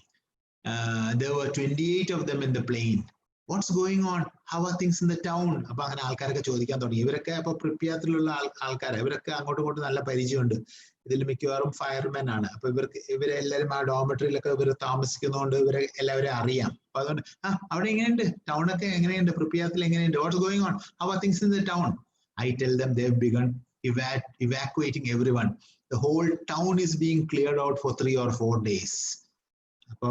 There were 28 of them in the plane. What's going on? How are things in the town? അപ്പൊ അങ്ങനെ ആൾക്കാരൊക്കെ ചോദിക്കാൻ തുടങ്ങി. ഇവരൊക്കെ അപ്പൊ പ്രിപ്യാത്തിലുള്ള ആൾക്കാരെ, ഇവരൊക്കെ അങ്ങോട്ടും ഇങ്ങോട്ടും നല്ല പരിചയമുണ്ട്. ഇതിൽ മിക്കവാറും ഫയർമെൻ ആണ്. അപ്പൊ ഇവരെല്ലാവരും ആ ഡോർമെട്രിയിലൊക്കെ ഇവർ താമസിക്കുന്നതുകൊണ്ട് ഇവരെ എല്ലാവരും അറിയാം. അപ്പൊ അതുകൊണ്ട് അവിടെ എങ്ങനെയുണ്ട്, ടൗണൊക്കെ എങ്ങനെയുണ്ട്, പ്രിപ്യാത്തിൽ എങ്ങനെയുണ്ട്, what's going on, how are things in the town? I tell them they've begun evacuating everyone. The whole town is being cleared out for 3 or 4 days. അപ്പോ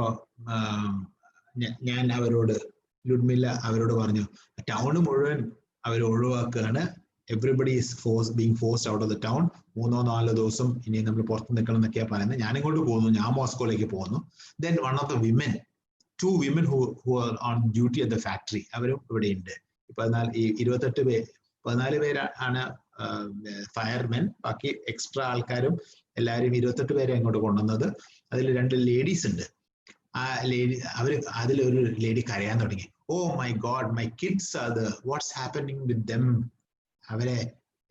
ഞാൻ അവരോട് ലുഡ്മില്ല അവരോട് പറഞ്ഞു, ടൗൺ മുഴുവൻ അവർ ഒഴിവാക്കുകയാണ്. Everybody is being forced out of the town. 3-4 ദിവസം ഇനി നമ്മൾ പുറത്ത് നിൽക്കണം എന്നൊക്കെയാ പറയുന്നത്. ഞാൻ ഇങ്ങോട്ട് പോകുന്നു, ഞാൻ മോസ്കോയിലേക്ക് പോകുന്നു. Then one of the women, 2 women who are on duty at the factory, അവരും ഇവിടെ ഉണ്ട്. 14 പേരാണ് ഫയർമെൻ. ബാക്കി എക്സ്ട്രാ ആൾക്കാരും എല്ലാവരും 28 പേരെ അങ്ങോട്ട് കൊണ്ടുവന്നത്. അതിൽ 2 ലേഡീസ് ഉണ്ട്. ആ ലേഡി അതിലൊരു ലേഡി കരയാൻ തുടങ്ങി. Oh my God, my kids are there. What's happening with them? അവരെ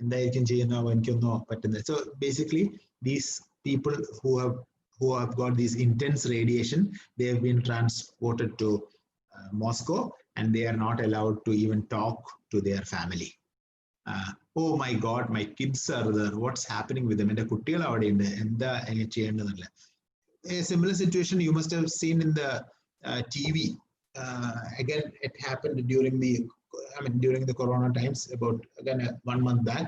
എന്തായിരിക്കും ചെയ്യുന്ന എനിക്കൊന്നും പറ്റുന്നത്. So basically these people who have got these intense radiation, they have been transported to Moscow and they are not allowed to even talk to their family. Oh my God, my kids are there. What's happening with them? എൻ്റെ കുട്ടികൾ അവിടെ ഉണ്ട്, എന്താ ചെയ്യേണ്ടതല്ല. A similar situation you must have seen in the TV. Again, it happened during the corona times. About 1 month back,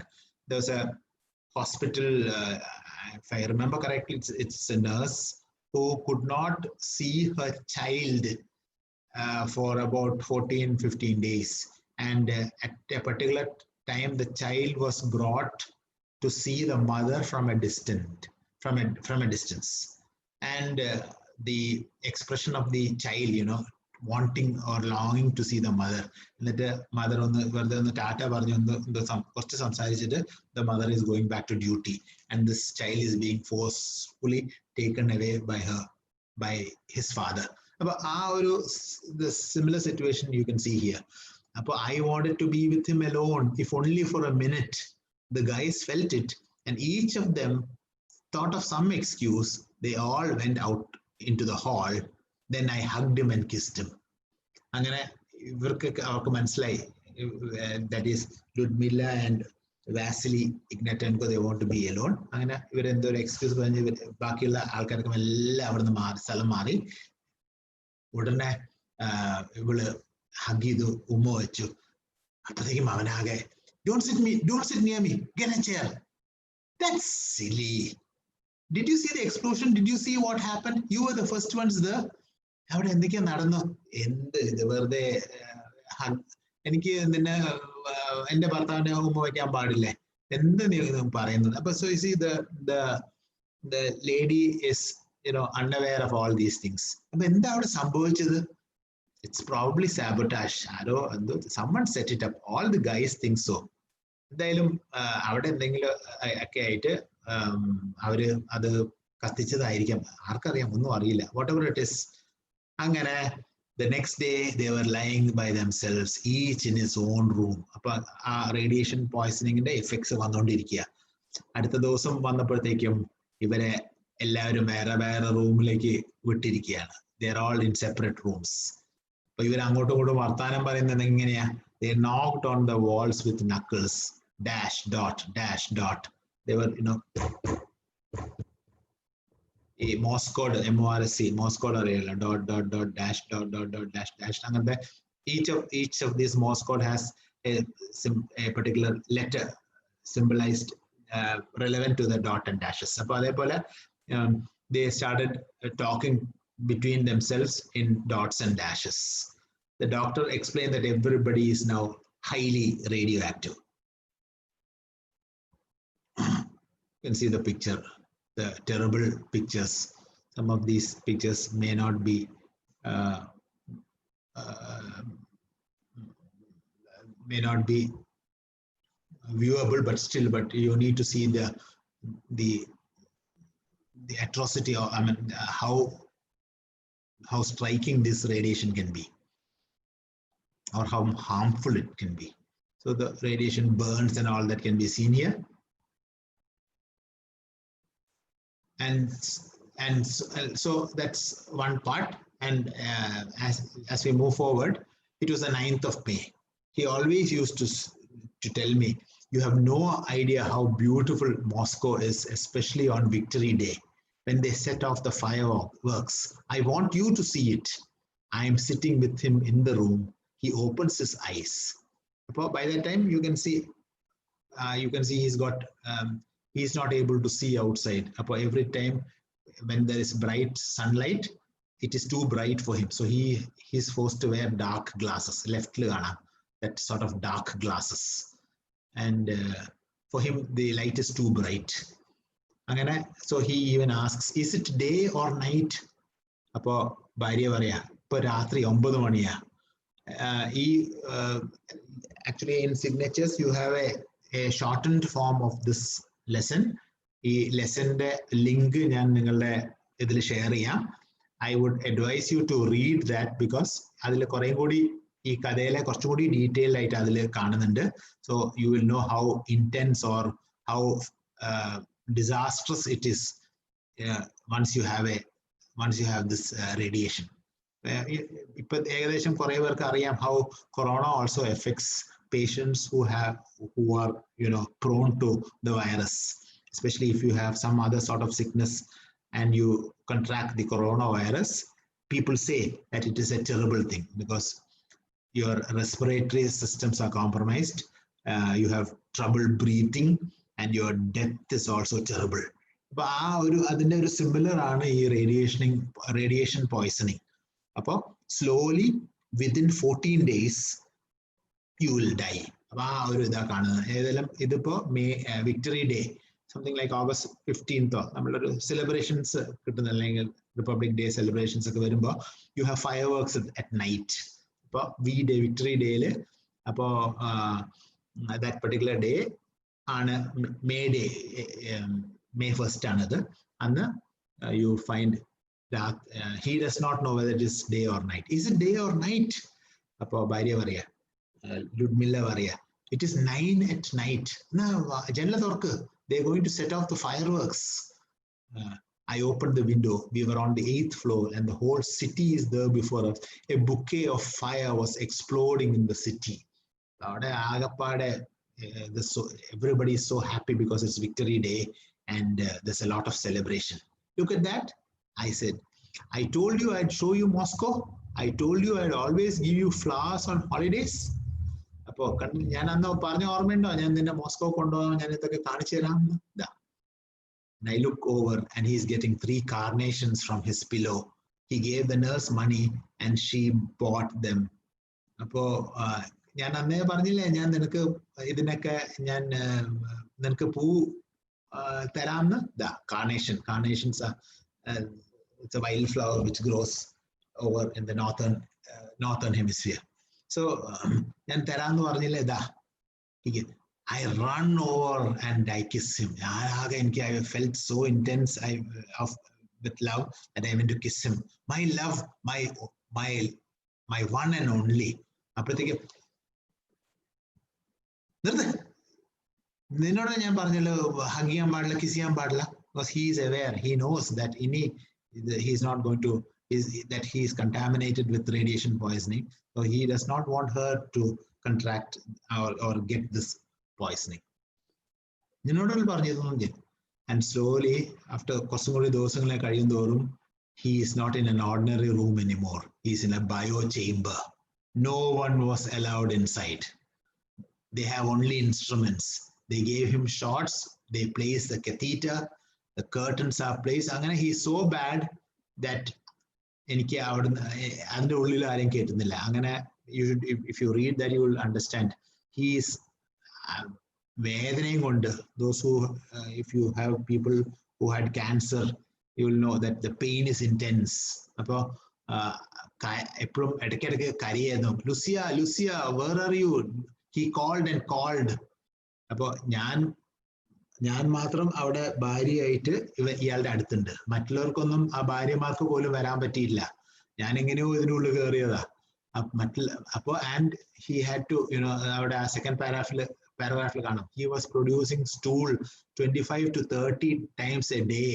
there was a hospital, if I remember correctly, it's a nurse who could not see her child for about 14-15 days. And at a particular time, the child was brought to see the mother from a distance. And the expression of the child, wanting or longing to see the mother. എന്നിട്ട് mother വെറുതെ ഒന്ന് ടാറ്റ പറഞ്ഞു കുറച്ച് സംസാരിച്ചിട്ട് the mother is going back to duty and this child is being forcefully taken away by his father. അപ്പൊ ആ ഒരു the similar situation you can see here. അപ്പൊ I wanted to be with him alone, if only for a minute. The guys felt it and each of them thought of some excuse. They all went out into the hall. Then I hugged him and kissed him. അങ്ങനെ അവർക്ക് മനസ്സിലായി, that is Ludmilla and Vasily Ignatenko, they want to be alone. അങ്ങനെ ഇവരെന്തോ ഒരു excuse പറഞ്ഞ് ബാക്കിയുള്ള ആൾക്കാർക്ക് എല്ലാം അവിടെ നിന്ന് സ്ഥലം മാറി. ഉടനെ ഇവള് ഹഗ് ചെയ്തു, ഉമ്മ വെച്ചു. അപ്പോഴത്തേക്കും അവനാകെ don't sit near me, get a chair. That's silly. Did you see the explosion? Did you see what happened? You were the first ones there. അവിടെ എന്തൊക്കെയാ നടന്നു? എന്ത് ഇത് വെറുതെ എനിക്ക് നിന്നെ എന്റെ ഭർത്താവിനെ ഉമ്മ വയ്ക്കാൻ പാടില്ലേ? എന്ത് നീ പറയുന്നത്? അപ്പൊ so you see the lady is unaware of all these things. അപ്പൊ എന്താ അവിടെ സംഭവിച്ചത്? It's probably sabotage. Someone set it up. All the guys think so. എന്തായാലും അവിടെ എന്തെങ്കിലും ഒക്കെ ആയിട്ട് അവര് അത് കത്തിച്ചതായിരിക്കാം, ആർക്കറിയാം, ഒന്നും അറിയില്ല. What ever it is. അങ്ങനെ The next day, they were lying by themselves, each in his own room. Radiation poisoning effects വന്നുകൊണ്ടിരിക്കുക. അടുത്ത ദിവസം വന്നപ്പോഴത്തേക്കും ഇവരെ എല്ലാവരും വേറെ വേറെ റൂമിലേക്ക് വിട്ടിരിക്കുകയാണ്. They're all in separate rooms. അപ്പൊ ഇവർ അങ്ങോട്ടും ഇങ്ങോട്ടും വർത്താനം പറയുന്നത് എങ്ങനെയാ? They knocked on the walls with knuckles. Dash, dot, dash, dot. They were, a Morse code, MORSC, Morse code അറിയില്ല, dot, dot, dot, dash, dot, dot, dot, dash, dash. അങ്ങനത്തെ each of these Morse code has a particular letter symbolized relevant to the dot and dashes. അപ്പോൾ അതേപോലെ they started talking between themselves in dots and dashes. The doctor explained that everybody is now highly radioactive. You can see the picture, the terrible pictures. Some of these pictures may not be viewable, but still, but you need to see the atrocity, or how striking this radiation can be, or how harmful it can be. So the radiation burns and all that can be seen here. And so that's one part. And as we move forward, it was the 9th of May. He always used to tell me, you have no idea how beautiful Moscow is, especially on Victory Day, when they set off the fireworks. I want you to see it. I am sitting with him in the room. He opens his eyes. By that time, you can see he's not able to see outside. Every time when there is bright sunlight, it is too bright for him. So he's forced to wear dark glasses, left that sort of dark glasses. And for him, the light is too bright. So he even asks, is it day or night? Actually, in signatures, you have a shortened form of this lesson. ഈ ലെസന്റെ link ഞാൻ നിങ്ങളുടെ ഇതിൽ share ചെയ്യാം. I would advise you to read that, because അതിൽ കുറേ കൂടി ഈ കഥയിലെ കുറച്ചും കൂടി ഡീറ്റെയിൽ ആയിട്ട് അതിൽ കാണുന്നുണ്ട്. So you will know how intense or how disastrous it is once you have this radiation. ഇപ്പൊ ഏകദേശം കുറേ പേർക്ക് അറിയാം how corona also affects patients who are prone to the virus, especially if you have some other sort of sickness and you contract the coronavirus. People say that it is a terrible thing because your respiratory systems are compromised, you have trouble breathing, and your death is also terrible. അതിന്റെ ഒരു similar ആണ് ഈ radiation poisoning. Slowly within 14 days you will die. ഇതാ കാണുന്നത് ഏതെല്ലാം ഇതിപ്പോ Victory Day, something like August 15th, നമ്മളൊരു celebrations കിട്ടുന്ന അല്ലെങ്കിൽ റിപ്പബ്ലിക് ഡേ സെലിബ്രേഷൻസ് ഒക്കെ വരുമ്പോ you have fireworks at night. V-Day, Victory Day, that particular day ആണ് May Day, May 1st ആണത്. അന്ന് you find that he does not know whether it is day or night. Is it day or night? ഭാര്യ പറയാ, Ludmilla പറയാ, it is 9 at night. ജനല തുറക്ക്, they're going to set off the fireworks. I opened the window. We were on the 8th floor and the whole city is there before us. A bouquet of fire was exploding in the city. Everybody is so happy because it's Victory Day and there's a lot of celebration. Look at that. I said, I told you I'd show you Moscow. I told you I'd always give you flowers on holidays. ഞാൻ അന്ന് പറഞ്ഞ ഓർമ്മയുണ്ടോ, ഞാൻ നിന്നെ Moscow കൊണ്ടുപോകാൻ ഞാൻ ഇതൊക്കെ കാണിച്ചു തരാം. And I look over and he's getting 3 carnations from his pillow. He gave the nurse money and she bought them. ഞാൻ അന്നേ പറഞ്ഞില്ലേ, ഞാൻ നിനക്ക് ഇതിനൊക്കെ ഞാൻ നിനക്ക് പൂ തരാമെന്ന്. Carnations are it's a wildflower which grows over in the northern hemisphere. So ഞാൻ തരാന്ന് പറഞ്ഞില്ലേ, I run over and I kiss him. I felt so intense with love that I went to kiss him. My love, my my one and only. അപ്പോഴത്തേക്ക് നിർത്ത്, നിന്നോട് ഞാൻ പറഞ്ഞല്ലോ hug ചെയ്യാൻ പാടില്ല, കിസ് ചെയ്യാൻ പാടില്ല. Because he is aware, he knows that he is not going to, that he is contaminated with radiation poisoning, so he does not want her to contract or get this poisoning. നിന്നോട് പറഞ്ഞതൊന്നും ചെയ്യും. And slowly, after കുറച്ചും കൂടി ദിവസങ്ങളെ കഴിയും തോറും, he is not in an ordinary room anymore. He is in a bio chamber. No one was allowed inside. They have only instruments. They gave him shots. They placed the catheter. The curtains are placed. അങ്ങനെ he is so bad that എനിക്ക് അവിടുന്ന് അതിൻ്റെ ഉള്ളിൽ ആരെയും കേട്ടുന്നില്ല. അങ്ങനെ if you read that, you will understand. He is വേദനയും കൊണ്ട്, those who if you have people who had cancer, you will know that the pain is intense. അപ്പോൾ എപ്പോഴും ഇടയ്ക്കിടയ്ക്ക് കരയായിരുന്നു, ലുസിയ ലുസിയ where are you? He called and called. അപ്പോൾ ഞാൻ മാത്രം അവിടെ ഭാര്യയായിട്ട് ഇയാളുടെ അടുത്തുണ്ട്. മറ്റുള്ളവർക്കൊന്നും ആ ഭാര്യമാർക്ക് പോലും വരാൻ പറ്റിയില്ല. ഞാൻ എങ്ങനെയോ ഇതിനുള്ളിൽ കയറിയതാ. അപ്പോൾ ആൻഡ് ഹി ഹാഡ് ടു അവിടെ ആ സെക്കൻഡ് പാരഗ്രാഫിൽ കാണാം, he was producing stool 25 to 30 times a day.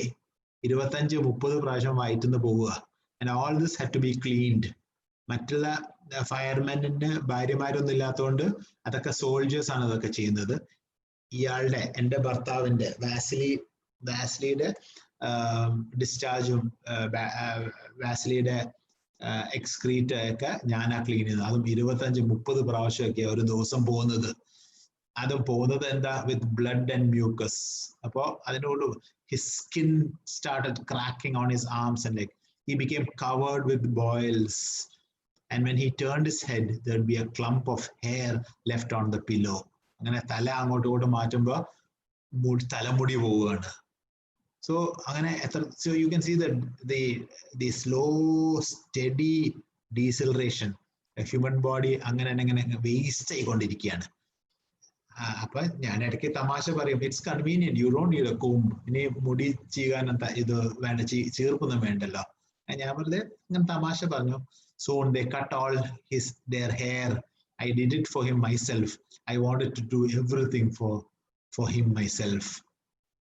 25-30 പ്രാവശ്യം വയറ്റുന്ന് പോവുക. And all this had to be cleaned. മറ്റുള്ള ഫയർമാനിന്റെ ഭാര്യമാരൊന്നും ഇല്ലാത്തതുകൊണ്ട് അതൊക്കെ സോൾജേഴ്സ് ആണ് അതൊക്കെ ചെയ്യുന്നത്. ഇയാളുടെ, എൻ്റെ ഭർത്താവിന്റെ വാസിലിയുടെ ഡിസ്ചാർജും വാസിലിയുടെ എക്സ്ക്രീറ്റ് ഒക്കെ ഞാനാ ക്ലീൻ ചെയ്തത്. അതും 25-30 പ്രാവശ്യമൊക്കെ ഒരു ദിവസം പോകുന്നത്. അതും പോകുന്നത് എന്താ, വിത്ത് ബ്ലഡ് ആൻഡ് മ്യൂക്കസ്. അപ്പോൾ അതിനോട് his skin started cracking on his arms and leg. He became covered with boils. And when he turned his head, there would be a clump of hair left on the pillow. അങ്ങനെ തല അങ്ങോട്ട് മാറ്റുമ്പോൾ തലമുടി പോവുകയാണ്. So അങ്ങനെ so you can see that the slow steady deceleration, a human body അങ്ങനെ waste ആയിക്കൊണ്ടിരിക്കുകയാണ്. അപ്പൊ ഞാൻ ഇടയ്ക്ക് തമാശ പറയും, it's convenient, U don't need A comb. ഇനി മുടി ചെയ്യാൻ ഇത് വേണ്ട, ചീർപ്പൊന്നും വേണ്ടല്ലോ. ഞാൻ വെറുതെ ഇങ്ങനെ തമാശ പറഞ്ഞു. So they cut all their hair. I did it for him myself. I wanted to do everything for him myself.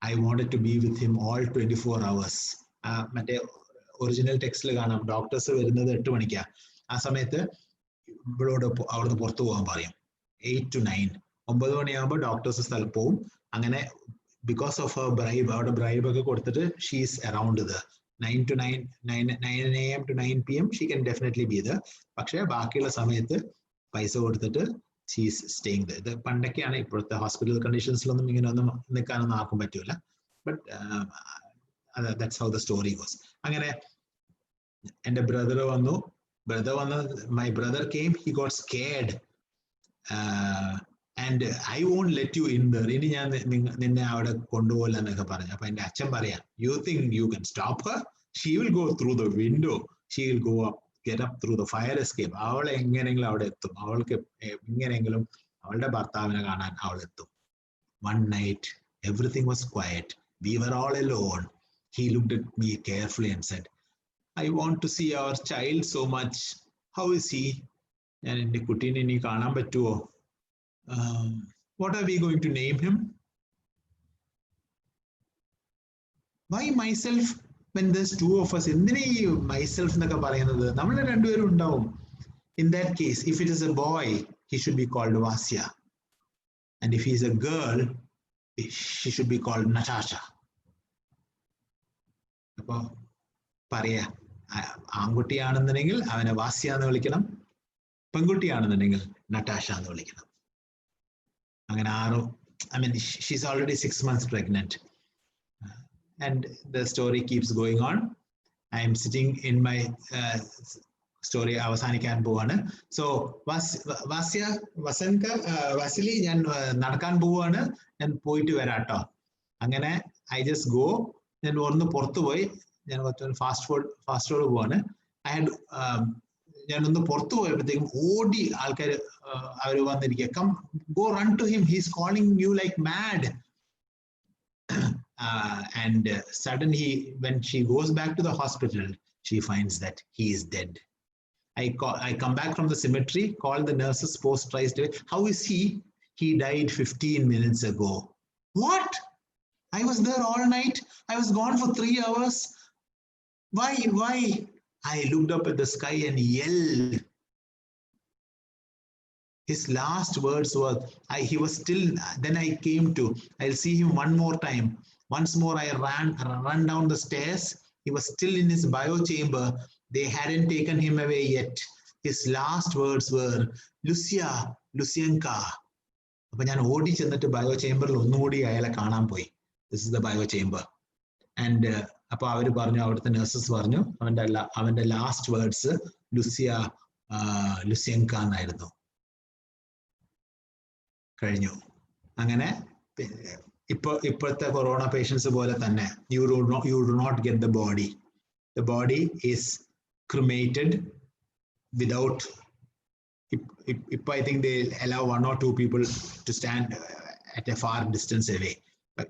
I wanted to be with him all 24 hours. മറ്റേ ഒറിജിനൽ ടെക്സ്റ്റിൽ കാണാം, ഡോക്ടേഴ്സ് വരുന്നത് 8 മണിക്കാ. ആ സമയത്ത് ഇവളോട് അവിടുന്ന് പുറത്തു പോകാൻ പറയും. 8 to 9, 9 മണിയാകുമ്പോൾ ഡോക്ടേഴ്സ് സ്ഥലത്ത് പോവും. അങ്ങനെ ബിക്കോസ് ഓഫ് ഹർ ബ്രൈബ്, അവിടെ ബ്രൈബ് ഒക്കെ കൊടുത്തിട്ട് she is around the 9 AM to 9 PM she can definitely be there. പക്ഷേ ബാക്കിയുള്ള സമയത്ത് പൈസ കൊടുത്തിട്ട് she is staying there. ഇത് പണ്ടൊക്കെയാണ്, ഇപ്പോഴത്തെ ഹോസ്പിറ്റൽ കണ്ടീഷൻസിലൊന്നും ഇങ്ങനെ ഒന്നും നിൽക്കാനൊന്നും ആർക്കും പറ്റൂല. But that's how the story goes. അങ്ങനെ എൻ്റെ ബ്രദർ വന്നു. My brother came, he got scared. And I won't let you in there. ഇനി ഞാൻ നിന്നെ അവിടെ കൊണ്ടുപോകില്ല എന്നൊക്കെ പറഞ്ഞു. അപ്പൊ എൻ്റെ അച്ഛൻ പറയാം, you think you can stop her? She will go through the window. She will go up, get up through the fire escape. അവൾ എങ്ങനെയെങ്കിലും അവിടെ എത്തും. അവൾക്ക് എങ്ങനെയെങ്കിലും അവളുടെ ഭർത്താവിനെ കാണാൻ അവൾ എത്തും. One night, everything was quiet. We were all alone. He looked at me carefully and said, I want to see our child so much. How is he? ഞാൻ എൻ്റെ കുട്ടീനെ ഇനി കാണാൻ പറ്റുമോ? What are we going to name him? Why myself when there's two of us? എന്തിനാ ഈ myself എന്നൊക്കെ പറയുന്നത്? നമ്മൾ രണ്ടുപേരും ഉണ്ടാവും. In that case, if it is a boy, he should be called Vasya. And if he is a girl, she should be called Natasha. അപ്പോൾ പറയാ, ആൺകുട്ടിയാണെന്നുണ്ടെങ്കിൽ അവനെ വാസ്യ എന്ന് വിളിക്കണം, പെൺകുട്ടിയാണെന്നുണ്ടെങ്കിൽ നട്ടാഷ എന്ന് വിളിക്കണം. അങ്ങനെ I mean, she's already 6 months pregnant. And the story keeps going on. I am sitting in my story അവസാനിക്കാൻ പോവാണ്. So വാസിലി, ഞാൻ നടക്കാൻ പോവാണ്, ഞാൻ പോയിട്ട് വരാട്ടോ. അങ്ങനെ I just go. ഞാൻ ഒന്ന് പുറത്തു പോയി, ഞാൻ ഫാസ്റ്റ് പോവാണ്. ഞാനൊന്ന് പുറത്തു പോയപ്പോഴത്തേക്കും ഓടി ആൾക്കാർ അവർ വന്നിരിക്കുക. Come, go, run to him, he is calling you like mad. And suddenly when she goes back to the hospital, she finds that he is dead. I come back from the cemetery, call the nurses, post right away. How is he? He died 15 minutes ago. What? I was there all night. I was gone for 3 hours. Why? I looked up at the sky and yelled. His last words were, he was still, then I came to, I'll see him one more time. Once more, I ran down the stairs. He was still in his bio chamber. They hadn't taken him away yet. His last words were, Lucia, Lucianka. അപ്പൊ ഞാൻ ഓടി ചെന്നിട്ട് bio ചേംബറിൽ ഒന്നുകൂടി അയാളെ കാണാൻ പോയി. This is the bio chamber. And അപ്പൊ അവര് പറഞ്ഞു, അവിടുത്തെ നഴ്സസ് പറഞ്ഞു, അവന്റെ ലാസ്റ്റ് വേർഡ്സ് ലുസിയങ്ക എന്നായിരുന്നു. കഴിഞ്ഞു. അങ്ങനെ ഇപ്പോഴത്തെ കൊറോണ പേഷ്യൻസ് പോലെ തന്നെ you do not get the body. The body is cremated without. I think they allow 1 or 2 people to stand at a far distance away.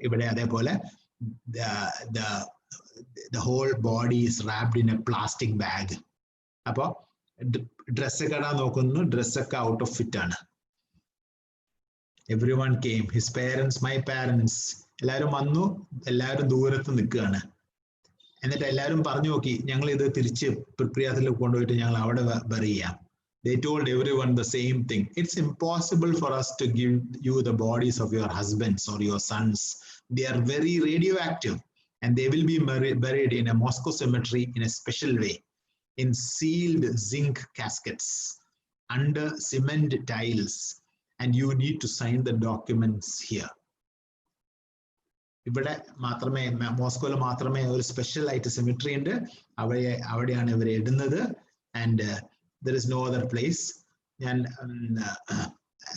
ഇവിടെ അതേപോലെ the whole body is wrapped in a plastic bag. അപ്പൊ ഡ്രസ്സൊക്കെ ഇടാൻ നോക്കുന്നു, ഡ്രസ്സൊക്കെ out of fit ആണ്. Everyone came, his parents, my parents, എല്ലാവരും വന്നു, എല്ലാവരും ദൂരത്ത് നിൽക്കുകയാണ്. എന്നിട്ട് എല്ലാവരും പറഞ്ഞു നോക്കി, ഞങ്ങൾ ഇത് തിരിച്ച് പ്രിപ്രിയാത്തിൽ കൊണ്ടുപോയിട്ട് ഞങ്ങൾ അവിടെ ബറി ചെയ്യാം. They told everyone the same thing. It's impossible for us to give you the bodies of your husbands or your sons. They are very radioactive and they will be buried in a Moscow cemetery in a special way, in sealed zinc caskets, under cement tiles, and you need to sign the documents here. ഇവിടെ മാത്രമേ, മോസ്കോയിൽ മാത്രമേ ഒരു special ആയിട്ട് cemetery ഉണ്ട്. അവിടെയാണ് ഇവരെ ഇടുന്നത്. And there is no other place. And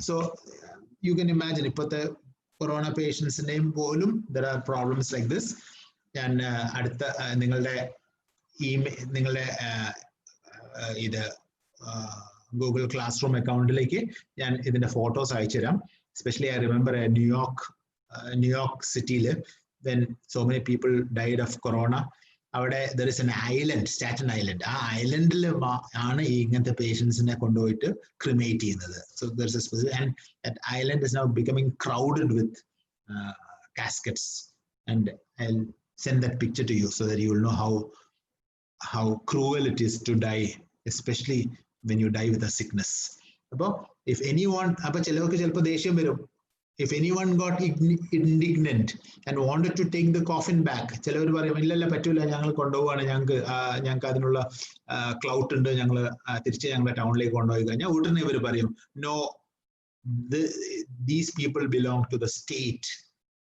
so you can imagine, ipote corona patients name polum there are problems like this. And adutha ningalde email, ningalde idu Google Classroom account like ഞാൻ ഇതിന്റെ photos അയച്ചുതരാം. Especially I remember New York City when so many people died of corona. അവിടെ there is an island, Staten Island. ആ ഐലൻഡിൽ ആണ് ഇങ്ങനത്തെ പേഷ്യൻസിനെ കൊണ്ടുപോയിട്ട് ക്രിമേറ്റ് ചെയ്യുന്നത്. So there's a specific, and that island is now becoming crowded with caskets. And I'll send that picture to you so that you will know how cruel it is to die, especially when you die with a sickness. അപ്പൊ if anyone, അപ്പൊ ചിലവർക്ക് ചിലപ്പോൾ ദേഷ്യം വരും. If anyone got indignant and wanted to take the coffin back, ചിലവർ പറയും ഇല്ലല്ല പറ്റൂല, ഞങ്ങൾ കൊണ്ടുപോവാണ്, ഞങ്ങൾക്ക് അതിനുള്ള ക്ലൗട്ട് ഉണ്ട്, ഞങ്ങൾ തിരിച്ച് ഞങ്ങളുടെ ടൗണിലേക്ക് കൊണ്ടുപോയി കഴിഞ്ഞാൽ ഉടനെ ഇവർ പറയും no, these people belong to the state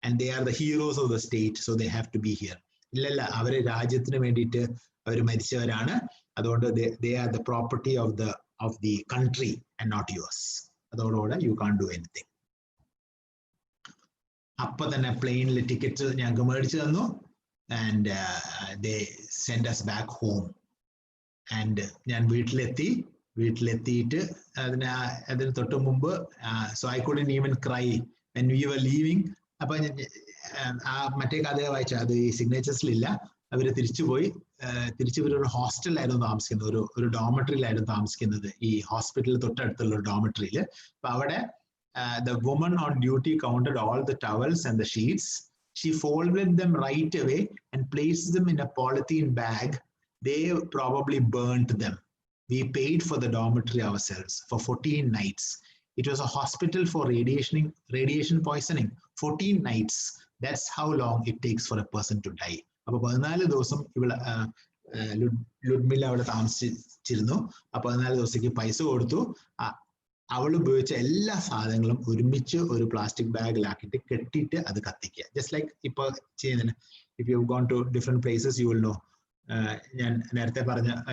and they are the heroes of the state, so they have to be here. ഇല്ലല്ല, അവര് രാജ്യത്തിന് വേണ്ടിയിട്ട് അവർ മരിച്ചവരാണ്, അതുകൊണ്ട് they are the property of the country and not yours. അതോടുകൂടെ you can't do anything. അപ്പൊ തന്നെ പ്ലെയിനിൽ ticket ഞങ്ങൾക്ക് മേടിച്ചു തന്നു. And they send us back home. And ഞാൻ വീട്ടിലെത്തിയിട്ട് അതിന് തൊട്ട് മുമ്പ് so I couldn't even cry when we were leaving. അപ്പൊ മറ്റേ കഥ വായിച്ച അത് ഈ സിഗ്നേച്ചേഴ്സിലില്ല. അവര് തിരിച്ചുപോയി. ഇവരൊരു ഹോസ്റ്റലിലായിരുന്നു താമസിക്കുന്നത്, ഒരു ഡോമട്രിയിലായിരുന്നു താമസിക്കുന്നത്, ഈ ഹോസ്പിറ്റലിൽ തൊട്ടടുത്തുള്ള ഒരു ഡോമട്രിയിൽ. അപ്പൊ അവിടെ the woman on duty counted all the towels and the sheets. She folded them right away and placed them in a polythene bag. They probably burnt them. We paid for the dormitory ourselves for 14 nights. It was a hospital for radiation poisoning. 14 nights. That's how long it takes for a person to die. അപ്പോൾ 14 ദിവസം ഇവിടെ ലുഡ്മില അവിടെ താമസിച്ചിരുന്നു. ആ 14 ദിവസത്തേക്ക് പൈസ കൊടുത്തു. അവൾ ഉപയോഗിച്ച എല്ലാ സാധനങ്ങളും ഒരുമിച്ച് ഒരു പ്ലാസ്റ്റിക് ബാഗിലാക്കിയിട്ട് കെട്ടിയിട്ട് അത് കത്തിക്കുക. ജസ്റ്റ് ലൈക്ക് ഇപ്പൊ ചെയ്യുന്നതിന് if you gone to different places you will know. ഞാൻ നേരത്തെ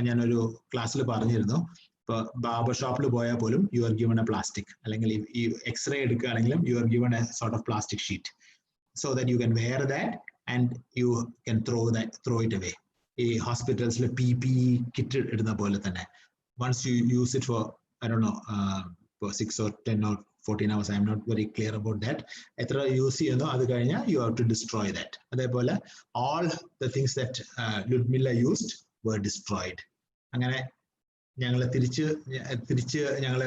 ഞാനൊരു ക്ലാസ്സിൽ പറഞ്ഞിരുന്നു, ഇപ്പൊ ബാർബർ ഷോപ്പിൽ പോയാൽ പോലും you are given a plastic, അല്ലെങ്കിൽ ഈ എക്സ്റേ എടുക്കുകയാണെങ്കിലും you are given a sort of plastic sheet so that you can wear that and you can throw it away. ഈ ഹോസ്പിറ്റൽസിൽ PPE കിറ്റ് ഇടുന്ന പോലെ തന്നെ once you use it for I don't know for 6 or 10 or 14 hours, I am not very clear about that. എത്ര use ചെയ്യുന്നോ അത് കഴിഞ്ഞാൽ you have to destroy that. അതേപോലെ all the things that Ludmilla used were destroyed. അങ്ങനെ ഞങ്ങൾ തിരിച്ച് ഞങ്ങൾ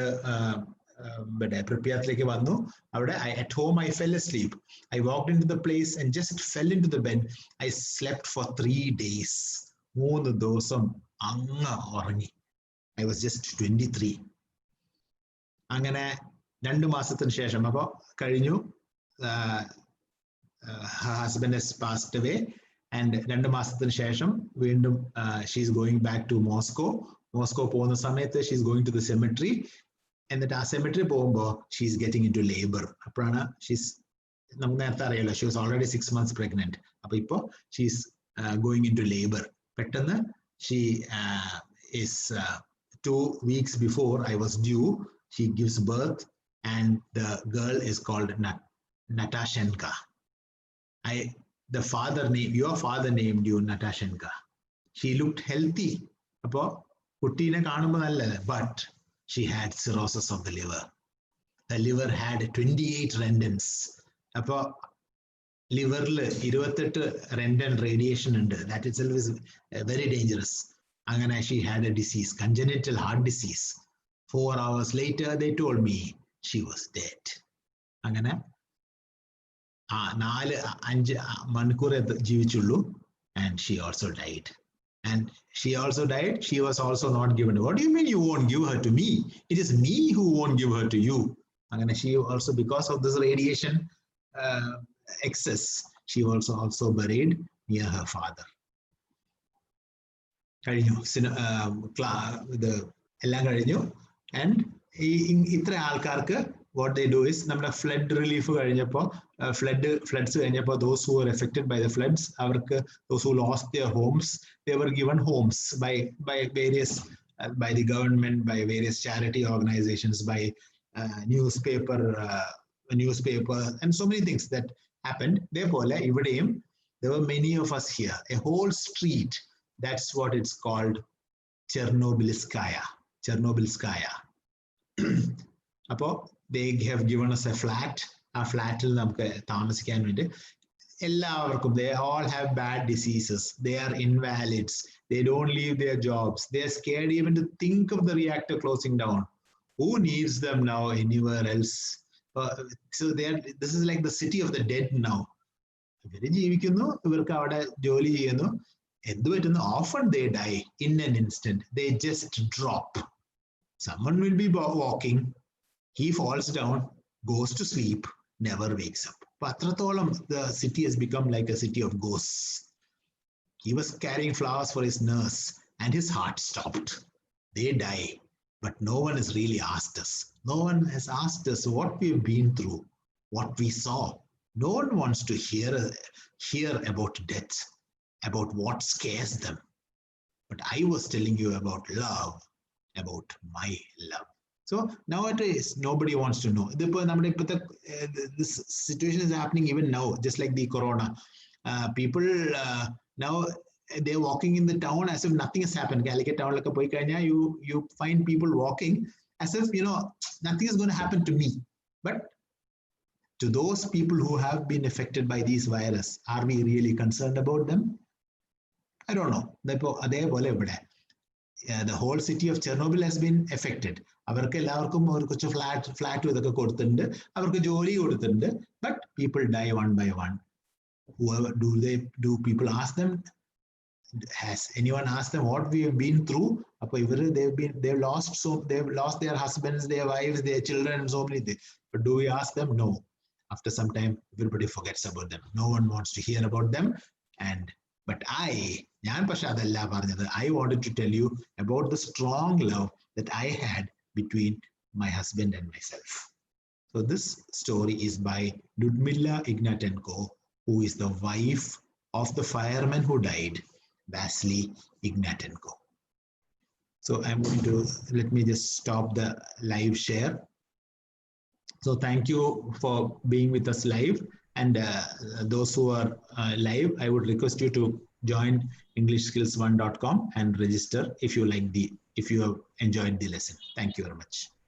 പ്രിപ്യാത്തിലേക്ക് വന്നു. അവിടെ at home I fell asleep. I walked into the place and just fell into the bed. I slept for 3 days. 3 ദിവസം അങ്ങ് ഉറങ്ങി. I was just 23. അങ്ങനെ 2 മാസത്തിന് ശേഷം അപ്പൊ കഴിഞ്ഞു. Husband has passed away and 2 മാസത്തിന് ശേഷം വീണ്ടും she is going back to Moscow. Moscow പോകുന്ന സമയത്ത് she is going to the cemetery. എന്നിട്ട് ആ സെമിട്രി പോകുമ്പോൾ she is getting into labour. അപ്പോഴാണ് നമുക്ക് നേരത്തെ അറിയാലോ, she was already 6 months pregnant. അപ്പൊ ഇപ്പോൾ she is going into labour. പെട്ടെന്ന് she is 2 weeks before I was due, she gives birth and the girl is called Natashenka. Your father named you Natashenka. She looked healthy. അപ്പോ കുട്ടീനെ കാണുമ്പോൾ നല്ലത്. But she had cirrhosis of the liver. The liver had 28 rendens. അപ്പോൾ ലിവറിൽ 28 renden radiation ഉണ്ട്. That itself is very dangerous. അങ്ങനെ she had a disease, congenital heart disease. 4 hours later they told me she was dead. അങ്ങനെ 4-5 മണിക്കൂറേ ജീവിച്ചുള്ളൂ. And she also died. And she also died. She was also not given. What do you mean you won't give her to me? It is me who won't give her to you. And she also, because of this radiation excess, she was also buried near her father. എല്ലാം കഴിഞ്ഞു. And ഇത്ര ആൾക്കാർക്ക് what they do is, നമ്മുടെ flood relief കഴിഞ്ഞപ്പോൾ floods കഴിഞ്ഞപ്പോൾ those who were affected by the floods, അവർക്ക് those who lost their homes, they were given homes by various by the government, by various charity organizations, by newspaper and so many things that happened. Therefore ഇവിടെയും there were many of us here, a whole street. That's what it's called, Chernobylskaya. അപ്പോൾ they have given us a flat. ആ ഫ്ലാറ്റിൽ നമുക്ക് താമസിക്കാൻ വേണ്ടി എല്ലാവർക്കും, they all have bad diseases, they are invalids, they don't leave their jobs, they are scared even to think of the reactor closing down. Who needs them now anywhere else? So this is like the city of the dead now. ഇവര് ജീവിക്കുന്നു, ഇവർക്ക് അവിടെ ജോലി ചെയ്യുന്നു, എന്ത് പറ്റുന്നു? Often they die in an instant. They just drop. Someone will be walking, he falls down, goes to sleep, never wakes up. Patratolam, the city has become like a city of ghosts. He was carrying flowers for his nurse and his heart stopped. They die, but no one has really asked us. No one has asked us what we've been through, what we saw. No one wants to hear about death, about what scares them. But I was telling you about love, about my love. So nowadays, nobody wants to know. This situation is happening even now, just like the corona. People now, they're walking in the town as if nothing has happened. Calicut town, you find people walking as if, nothing is going to happen to me. But to those people who have been affected by this virus, are we really concerned about them? I don't know. The whole city of Chernobyl has been affected. അവർക്ക് എല്ലാവർക്കും ഒരു കുറച്ച് flat ഇതൊക്കെ കൊടുത്തിട്ടുണ്ട്, അവർക്ക് ജോലി കൊടുത്തിട്ടുണ്ട്. But people die one by one. Whoever do people ask them? Has anyone asked them what we have been through? അപ്പോൾ ഇവര് they've lost their husbands, their wives, their children, and so many things. But do we ask them? No. After some time, everybody forgets about them. No one wants to hear about them. But I wanted to tell you about the strong love that I had between my husband and myself. So this story is by Ludmila Ignatenko, who is the wife of the fireman who died, Vasily Ignatenko. So let me just stop the live share. So thank you for being with us live. And those who are live, I would request you to join EnglishSkills1.com and register if you have enjoyed the lesson. Thank you very much.